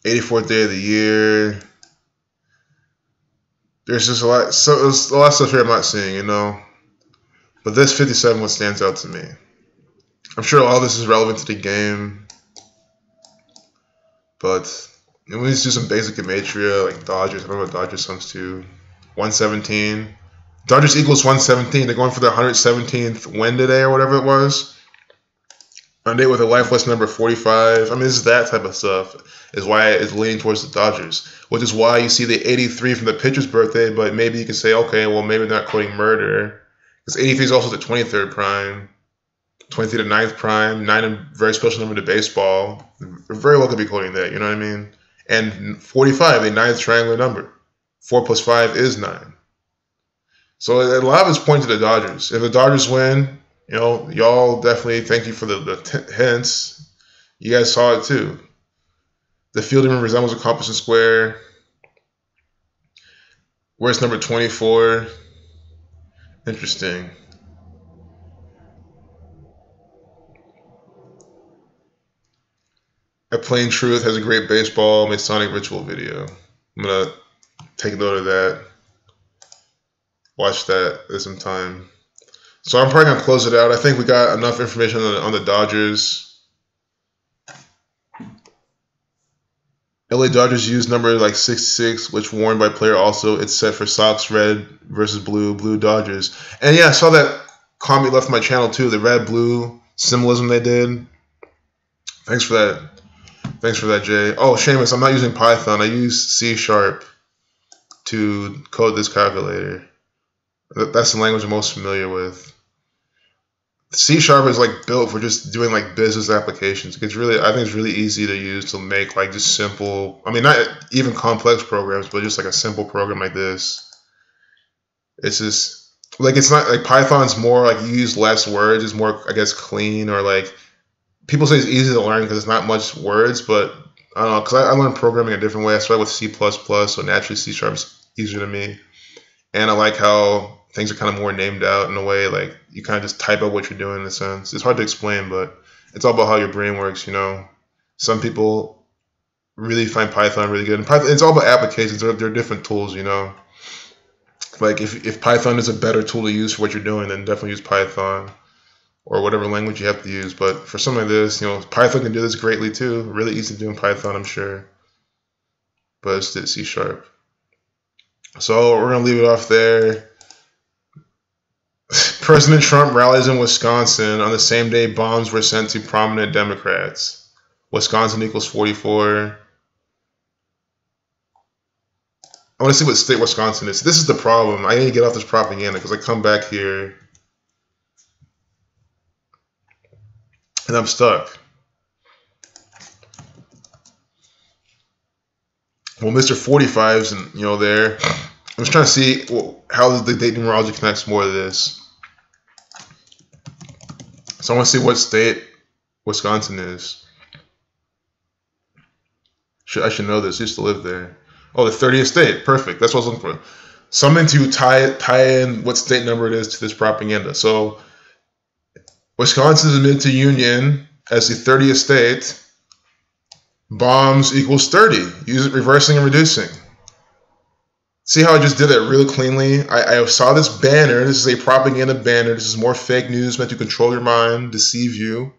84th day of the year. There's just a lot of stuff here I'm not seeing, But this 57 one stands out to me. I'm sure all this is relevant to the game. But we need to do some basic gematria, like Dodgers. I don't know what Dodgers comes to. 117. Dodgers equals 117. They're going for their 117th win today or whatever it was. On date with a lifeless number 45. I mean, this is that type of stuff. Is why it's leaning towards the Dodgers. Which is why you see the 83 from the pitcher's birthday. But maybe you can say, okay, well, maybe they're not quoting murder. Because 83 is also the 23rd prime, 23 to 9th prime, 9 a very special number to baseball. Very well could be quoting that, you know what I mean? And 45, a 9th triangular number. 4 plus 5 is 9. So a lot of it's pointing to the Dodgers. If the Dodgers win, y'all definitely thank you for the hints. You guys saw it too. The field even resembles a compass and square. Where's number 24? Interesting. A Plain Truth has a great baseball Masonic ritual video. I'm gonna take note of that. Watch that at some time. So I'm probably gonna close it out. I think we got enough information on the Dodgers. LA Dodgers use number like 66, which worn by player also. It's set for Sox red versus blue Dodgers. And yeah, I saw that comment left my channel too. The red blue symbolism they did. Thanks for that. Thanks for that, Jay. Oh, Seamus, I'm not using Python. I use C# to code this calculator. That's the language I'm most familiar with. C# is like built for just doing like business applications. It's really, I think it's really easy to use to make like just simple, I mean, not even complex programs, but just like a simple program like this. It's just like, it's not like Python's more like you use less words. It's more, I guess, clean, or like people say it's easy to learn because it's not much words, but I don't know, because I learned programming a different way. I started with C++, so naturally C# is easier to me. And I like how things are kind of more named out in a way, like you kind of just type out what you're doing in a sense. It's hard to explain, but it's all about how your brain works, you know. Some people really find Python really good. And Python, it's all about applications. They're different tools, you know. Like if Python is a better tool to use for what you're doing, then definitely use Python or whatever language you have to use. But for something like this, you know, Python can do this greatly too. Really easy to do in Python, I'm sure. But it's C#. So we're going to leave it off there. President Trump rallies in Wisconsin. On the same day, bombs were sent to prominent Democrats. Wisconsin equals 44. I want to see what state Wisconsin is. This is the problem. I need to get off this propaganda because I come back here and I'm stuck. Well, Mr. 45's and there. I was trying to see how the date numerology connects more to this. So I want to see what state Wisconsin is. I should know this. I used to live there. Oh, the 30th state. Perfect. That's what I was looking for. Something to tie in what state number it is to this propaganda. So Wisconsin is admitted to union as the 30th state. Bombs equals 30. Use it reversing and reducing. See how I just did that really cleanly? I saw this banner. This is a propaganda banner. This is more fake news meant to control your mind, deceive you.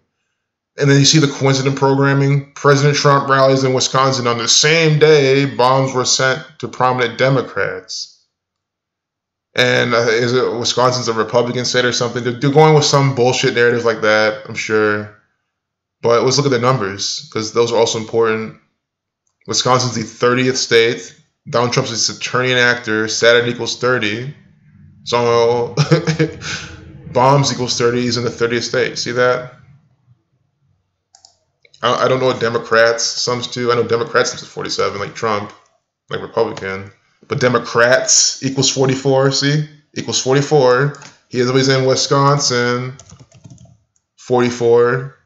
And then you see the coincident programming. President Trump rallies in Wisconsin. On the same day, bombs were sent to prominent Democrats. And is it Wisconsin's a Republican state or something? They're going with some bullshit narrative like that, I'm sure. But let's look at the numbers, because those are also important. Wisconsin's the 30th state. Donald Trump's a Saturnian actor. Saturn equals 30. So bombs equals 30. He's in the 30th state. See that? I don't know what Democrats sums to. I know Democrats sums to 47, like Trump, like Republican. But Democrats equals 44. See? Equals 44. He's in Wisconsin. 44.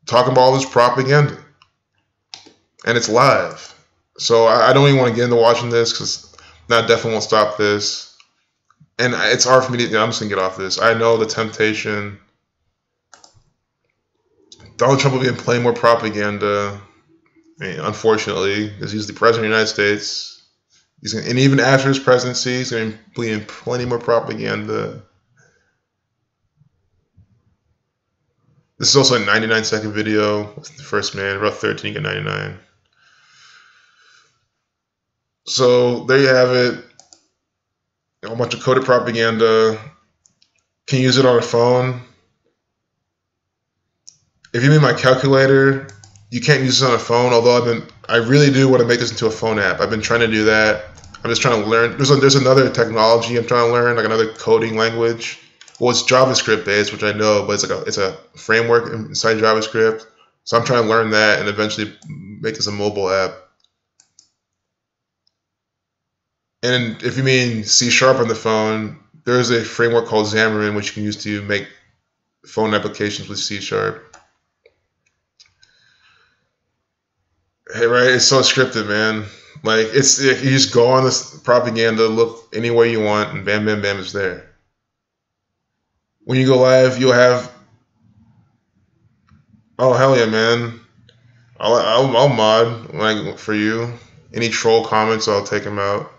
Talking about all this propaganda. And it's live. So I don't even want to get into watching this because I definitely won't stop this. And it's hard for me to, I'm just going to get off this. I know the temptation. Donald Trump will be playing more propaganda. I mean, unfortunately, because he's the president of the United States. And even after his presidency, he's going to be in plenty more propaganda. This is also a 99-second video with the first man, about 13, you get 99. So there you have it. A bunch of coded propaganda. Can you use it on a phone? If you mean my calculator, you can't use this on a phone. Although I really do want to make this into a phone app. I've been trying to do that. I'm just trying to learn. There's another technology I'm trying to learn, like another coding language. Well, it's JavaScript based, which I know, but it's a framework inside JavaScript. So I'm trying to learn that and eventually make this a mobile app. And if you mean C# on the phone, there is a framework called Xamarin, which you can use to make phone applications with C#. Hey, right? It's so scripted, man. Like you just go on this propaganda, look any way you want, and bam, bam, bam, it's there. When you go live, you'll have, oh hell yeah, man. I'll mod like for you. Any troll comments, I'll take them out.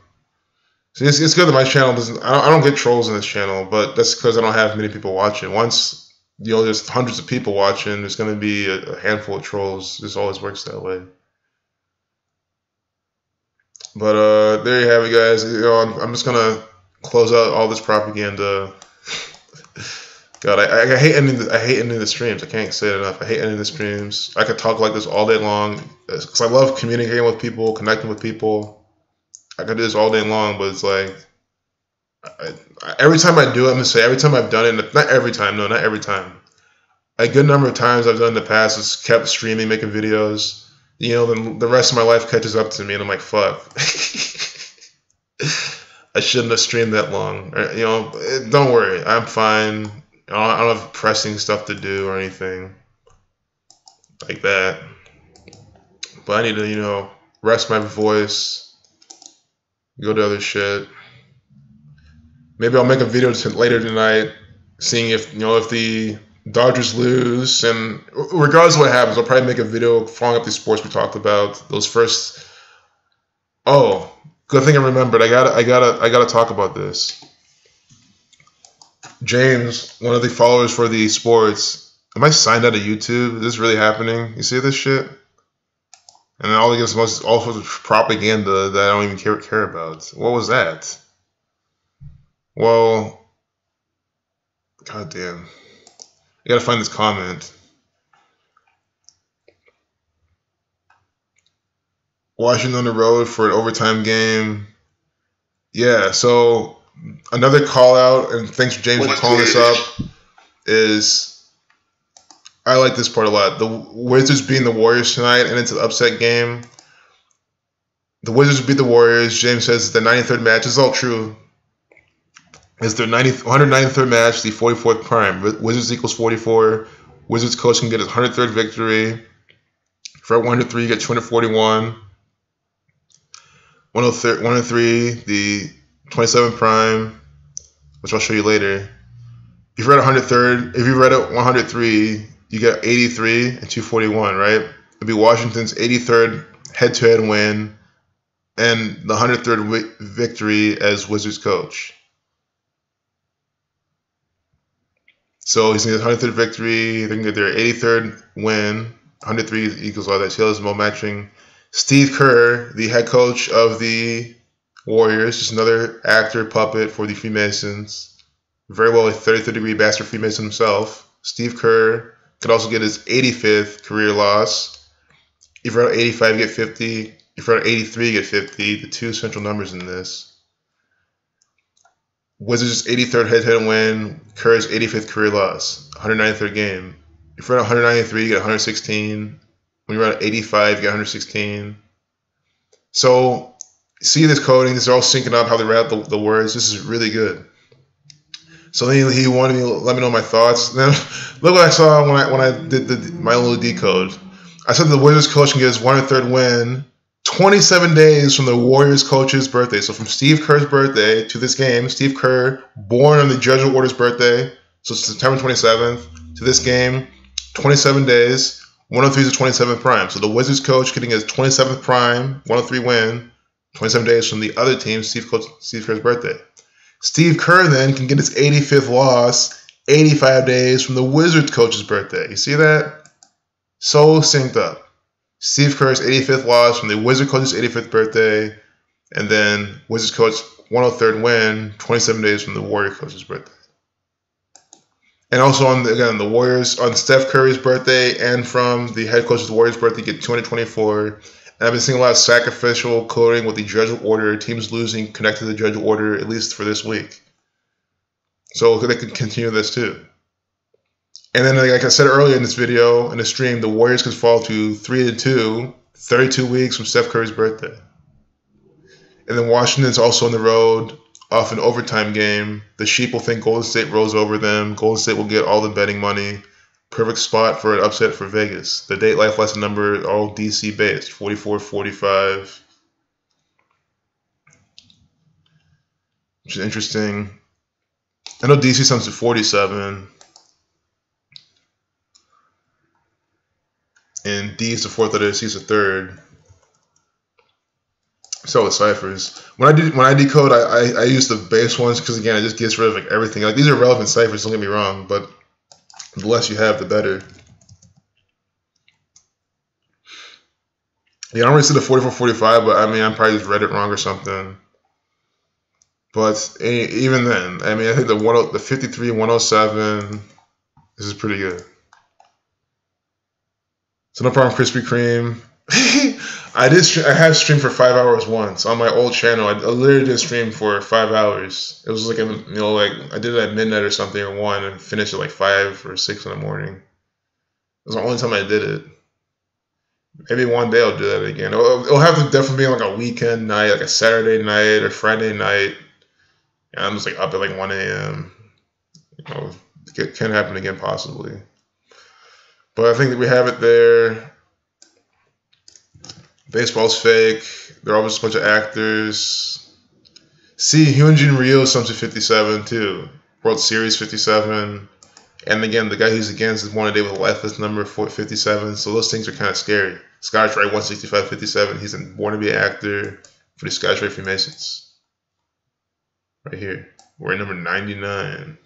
See, it's good that my channel doesn't. I don't get trolls in this channel, but that's because I don't have many people watching. Once there's hundreds of people watching, there's going to be a handful of trolls. This always works that way. But there you have it, guys. I'm just gonna close out all this propaganda. God, I hate ending the streams. I can't say it enough. I hate ending the streams. I could talk like this all day long because I love communicating with people, connecting with people. I could do this all day long, but it's like every time I do it, I'm gonna say every time I've done it. Not every time, no, not every time. A good number of times I've done in the past is kept streaming, making videos. Then the rest of my life catches up to me, and I'm like, fuck. I shouldn't have streamed that long. Don't worry, I'm fine. I don't have pressing stuff to do or anything like that. But I need to, rest my voice, go to other shit. Maybe I'll make a video later tonight, seeing if the Dodgers lose, and regardless of what happens, I'll probably make a video following up these sports we talked about. Those first. Oh, good thing I remembered. I gotta talk about this. James, one of the followers for the sports. Am I signed out of YouTube? Is this really happening? You see this shit? And then all sorts of propaganda that I don't even care about. What was that? Well, goddamn. I gotta find this comment. Washington on the road for an overtime game. Yeah, so another call out, and thanks for James for calling this up, is I like this part a lot. The Wizards beating the Warriors tonight, and it's an upset game. The Wizards beat the Warriors. James says the 93rd match. This is all true. It's their 193rd match, the 44th prime. Wizards equals 44. Wizards coach can get his 103rd victory. If you're at 103, you get 241. 103, the 27th prime, which I'll show you later. If you're at 103rd, if you're at 103, you get 83 and 241, right? It'll be Washington's 83rd head-to-head win and the 103rd victory as Wizards coach. So he's going to get 103rd victory. They can get their 83rd win. 103 equals all that. Tails Mo matching. Steve Kerr, the head coach of the Warriors, just another actor puppet for the Freemasons. Very well a 33rd degree bastard Freemason himself. Steve Kerr could also get his 85th career loss. If you're at 85, you get 50. If you're at 83, you get 50. The two central numbers in this. Wizards' 83rd head-to-head win. Kerr's 85th career loss. 193rd game. If you're at 193, you get 116. When you're at 85, you get 116. So, see this coding. This is all syncing up how they write the words. This is really good. So then he wanted me to let me know my thoughts. Then look what I saw when I did my little decode. I said the Wizards coach can get his 103rd win 27 days from the Warriors coach's birthday. So from Steve Kerr's birthday to this game, Steve Kerr, born on the Judge Order's birthday, so September 27th, to this game, 27 days. 103 is the 27th prime. So the Wizards coach getting his 27th prime, 103 win, 27 days from the other team, Steve Kerr's birthday. Steve Kerr then can get his 85th loss 85 days from the Wizards coach's birthday. You see that? So synced up. Steve Kerr's 85th loss from the Wizards coach's 85th birthday, and then Wizards coach 103rd win 27 days from the Warriors coach's birthday. And also on the Warriors, on Steph Curry's birthday and from the head coach of the Warriors' birthday, get 224. And I've been seeing a lot of sacrificial coding with the Judge Order. Teams losing connected to the Judge Order, at least for this week. So they could continue this too. And then, like I said earlier in this video, in the stream, the Warriors could fall to 3-2, 32 weeks from Steph Curry's birthday. And then Washington's also on the road off an overtime game. The sheep will think Golden State rolls over them. Golden State will get all the betting money. Perfect spot for an upset for Vegas. The date, life, lesson number, all DC based. 44, 45. Which is interesting. I know DC comes to 47. And D is the fourth letter, C is the third. So with ciphers. When I decode, I use the base ones because again it just gets rid of like everything. Like these are relevant ciphers, don't get me wrong, but the less you have, the better. Yeah, I don't really see the 44, 45, but I mean I probably just read it wrong or something. But even then, I mean I think the 53, 107, this is pretty good. So no problem, Krispy Kreme. I have streamed for 5 hours once on my old channel. I literally did stream for 5 hours. It was like like I did it at midnight or something or 1 and finished at like 5 or 6 in the morning. It was the only time I did it. Maybe one day I'll do that again. It'll have to definitely be like a weekend night, like a Saturday night or Friday night. And I'm just like up at like 1 a.m. You know, it can happen again possibly. But I think that we have it there. Baseball's fake. They're all just a bunch of actors. See, Hyunjin Ryu sums to 57 too. World Series 57. And again, the guy who's against is born a day with a lifeless number 57. So those things are kind of scary. Scottish Rite 165 57. He's born to be an actor for the Scottish Rite Freemasons. Right here. We're at number 99.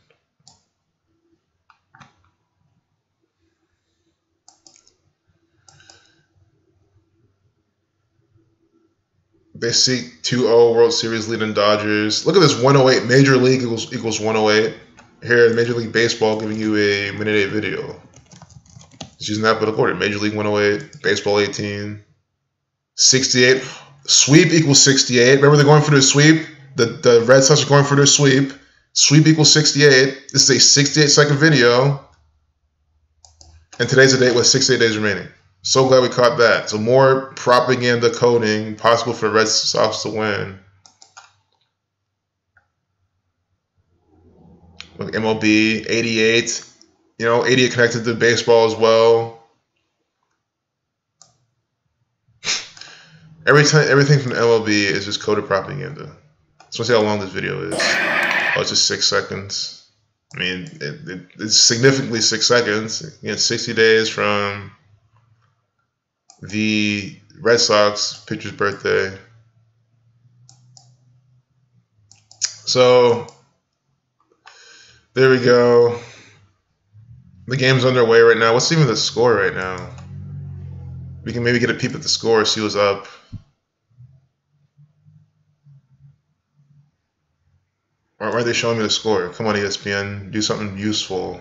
They seek 2-0 World Series lead in Dodgers. Look at this 108. Major League equals 108. Here, Major League Baseball giving you a minute 8 video. Just using that but order. Major League 108. Baseball 18. 68. Sweep equals 68. Remember they're going for their sweep? The Red Sox are going for their sweep. Sweep equals 68. This is a 68-second video. And today's the date with 68 days remaining. So glad we caught that. So more propaganda coding possible for the Red Sox to win. Look, MLB 88. You know, 88 connected to baseball as well. Everything from MLB is just coded propaganda. So let's see how long this video is. Oh, it's just 6 seconds. I mean, it's significantly 6 seconds. Again, 60 days from the Red Sox pitcher's birthday. So there we go. The game's underway right now. What's even the score right now? We can maybe get a peep at the score, see what's up. Why are they showing me the score? Come on, ESPN, do something useful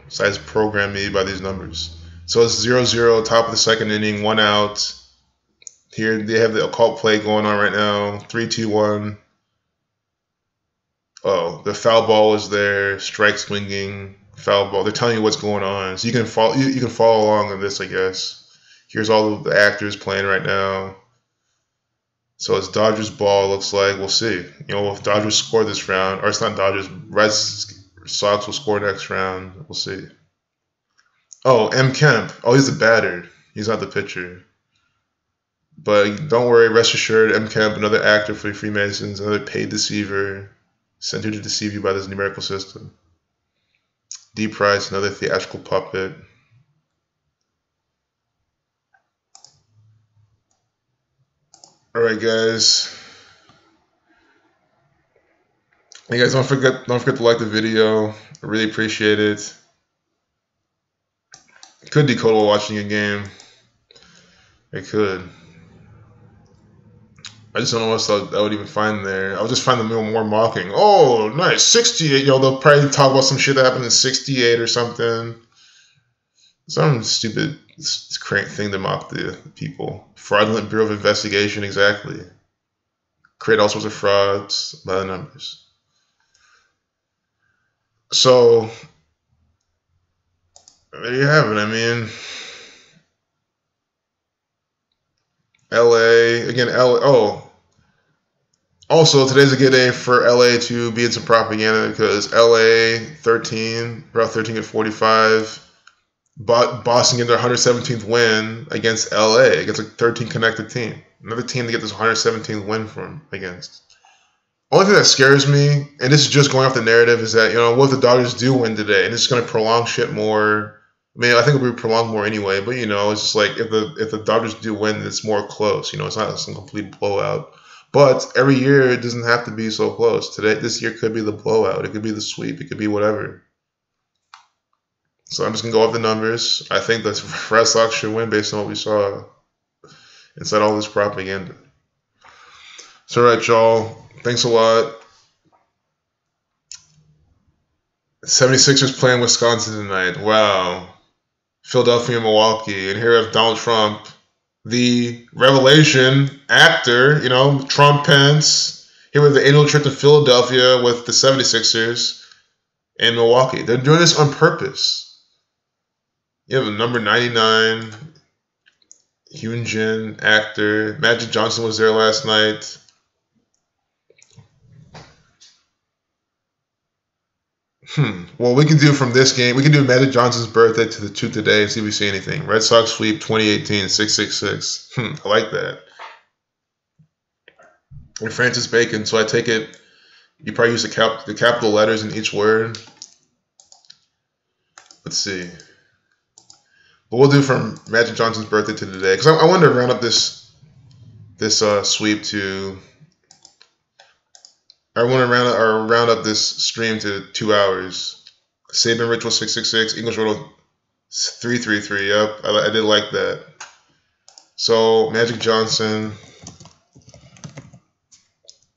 besides program me by these numbers. So it's 0-0, top of the second inning, 1 out. Here they have the occult play going on right now. 3-2-1. Oh, the foul ball is there. Strike swinging, foul ball. They're telling you what's going on, so you can follow. You can follow along on this, I guess. Here's all of the actors playing right now. So it's Dodgers ball. Looks like we'll see. You know, if Dodgers score this round, or it's not Dodgers, Red Sox will score next round. We'll see. Oh, M. Kemp. Oh, he's the batter. He's not the pitcher. But don't worry, rest assured, M. Kemp, another actor for the Freemasons, another paid deceiver, sent here to deceive you by this numerical system. D. Price, another theatrical puppet. All right, guys. Hey guys, don't forget to like the video. I really appreciate it. Could decode while watching a game. I could. I just don't know what else I would even find there. I would just find them more mocking. Oh, nice, 68. Yo, they'll probably talk about some shit that happened in 68 or something. Some stupid crank thing to mock the people. Fraudulent Bureau of Investigation, exactly. Create all sorts of frauds by the numbers. So there you have it. I mean, LA again. LA. Oh, also today's a good day for LA to be in some propaganda because LA 13, about 13 at 45. Boston getting their 117th win against LA, against a 13 connected team. Another team to get this 117th win from against. Only thing that scares me, and this is just going off the narrative, is that, what if the Dodgers do win today, and it's going to prolong shit more. I mean, I think it'll be prolonged more anyway, but it's just like if the Dodgers do win, it's more close. It's not some complete blowout. But every year it doesn't have to be so close. This year could be the blowout. It could be the sweep. It could be whatever. So I'm just gonna go off the numbers. I think the Red Sox should win based on what we saw inside all this propaganda. So, all right, y'all. Thanks a lot. 76ers playing Wisconsin tonight. Wow. Philadelphia, Milwaukee. And here we have Donald Trump, the revelation actor, Trump Pence. Here we have the annual trip to Philadelphia with the 76ers and Milwaukee. They're doing this on purpose. You have a number 99, Hyun-jin, actor. Magic Johnson was there last night. Well, we can do from this game, we can do Magic Johnson's birthday to the 2 today and see if we see anything. Red Sox sweep 2018, 666. I like that. And Francis Bacon, so I take it you probably use the capital letters in each word. Let's see. But we'll do from Magic Johnson's birthday to today. Because I wanted to round up this sweep to... I want to round up this stream to 2 hours. Saban Ritual 666, English Riddle 333. Yep, I did like that. So Magic Johnson.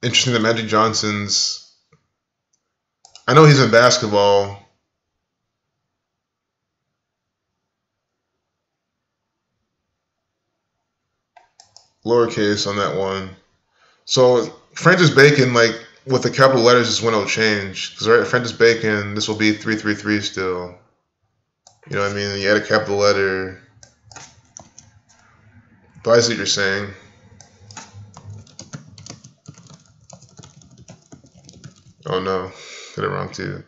Interesting that Magic Johnson's. I know he's in basketball. Lowercase on that one. So Francis Bacon, like, with the capital letters is when it'll change. Because right, Francis Bacon, this will be 333 still. You know what I mean? You add a capital letter. But I see what you're saying. Oh no, got it wrong too.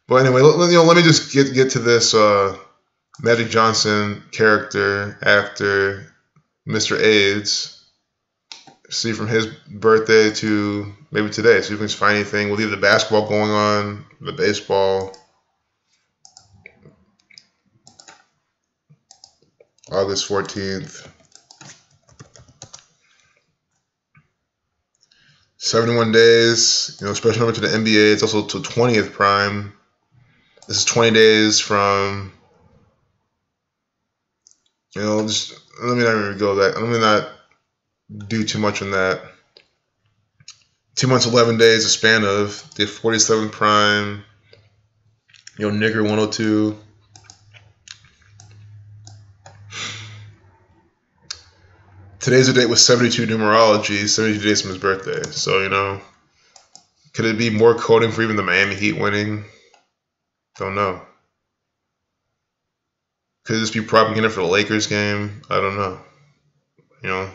But anyway, let me just get to this Magic Johnson character, actor, Mr. AIDS. See from his birthday to maybe today. See if we can find anything. We'll leave the basketball going on, the baseball. August 14th. 71 days. Special number to the NBA. It's also to 20th prime. This is 20 days from. Just let me not even go that. Let me not do too much on that. 2 months, 11 days, a span of the 47th prime. Nigger 102. Today's the date with 72 numerology, 72 days from his birthday. So, could it be more coding for even the Miami Heat winning? Don't know. Could this be propaganda for the Lakers game? I don't know.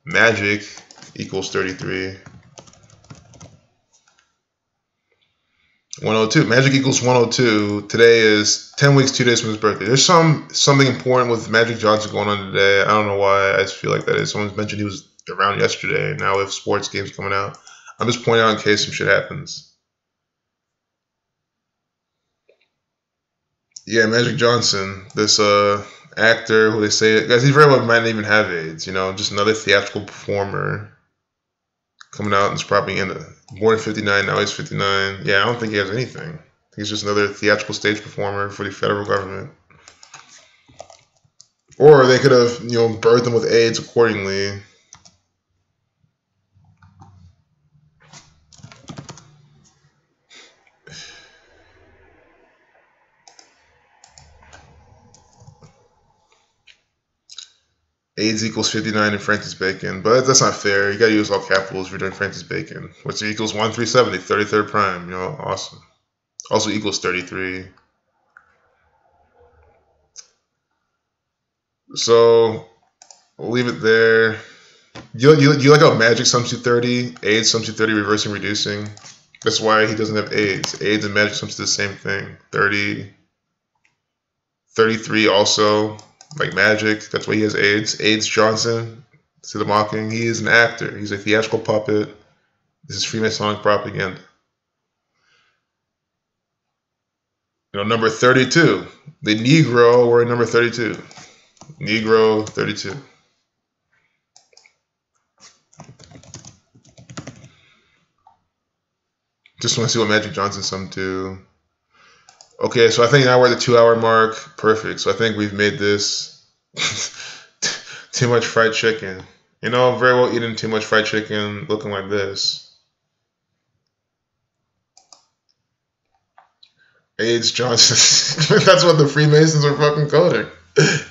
Magic equals 33. 102. Magic equals 102. Today is 10 weeks, 2 days from his birthday. There's something important with Magic Johnson going on today. I don't know why. I just feel like that is. Someone's mentioned he was around yesterday. Now we have sports games coming out. I'm just pointing out in case some shit happens. Yeah, Magic Johnson, this actor who they say, guys, he very well might not even have AIDS. Just another theatrical performer coming out and it's propaganda. Born in 59, now he's 59. Yeah, I don't think he has anything. He's just another theatrical stage performer for the federal government. Or they could have, birthed him with AIDS accordingly. AIDS equals 59 in Francis Bacon. But that's not fair. You got to use all capitals if you're doing Francis Bacon. What's it equals 137, 33rd prime. Awesome. Also equals 33. So we'll leave it there. You like how Magic sums to 30, AIDS sums to 30, reversing, reducing? That's why he doesn't have AIDS. AIDS and Magic sums to the same thing. 30, 33 also, like Magic. That's why he has AIDS. AIDS Johnson, to the mocking. He is an actor. He's a theatrical puppet. This is Freemasonic propaganda. Number 32. The Negro were number 32. Negro 32. Just want to see what Magic Johnson summed to. Okay, so I think now we're at the 2-hour mark. Perfect. So I think we've made this too much fried chicken. Very well eating too much fried chicken looking like this. AIDS Johnson. That's what the Freemasons are fucking coding.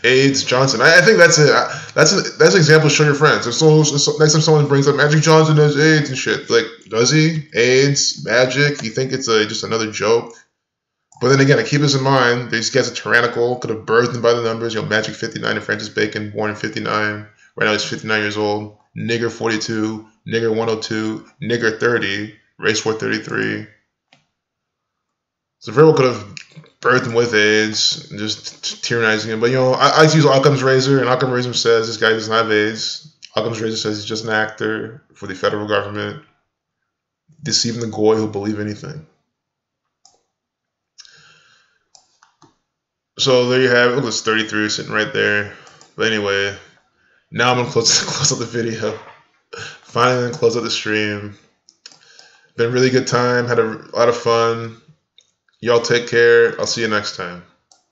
AIDS Johnson. I think that's it. That's an example. Show your friends. If next time someone brings up Magic Johnson has AIDS and shit, like, does he? AIDS, Magic? You think it's just another joke? But then again, keep this in mind. These guys are tyrannical. Could have birthed them by the numbers. Magic 59 and Francis Bacon, born in 59. Right now he's 59 years old. Nigger 42. Nigger 102. Nigger 30. Race War 33. So very well could have birthed him with AIDS, and just tyrannizing him. But I use Occam's razor, and Occam's razor says this guy doesn't have AIDS. Occam's razor says he's just an actor for the federal government, deceiving the goy who'll believe anything. So there you have it. Look, it's 33 sitting right there. But anyway, now I'm gonna close out the video. Finally, gonna close out the stream. Been a really good time. Had a lot of fun. Y'all take care. I'll see you next time.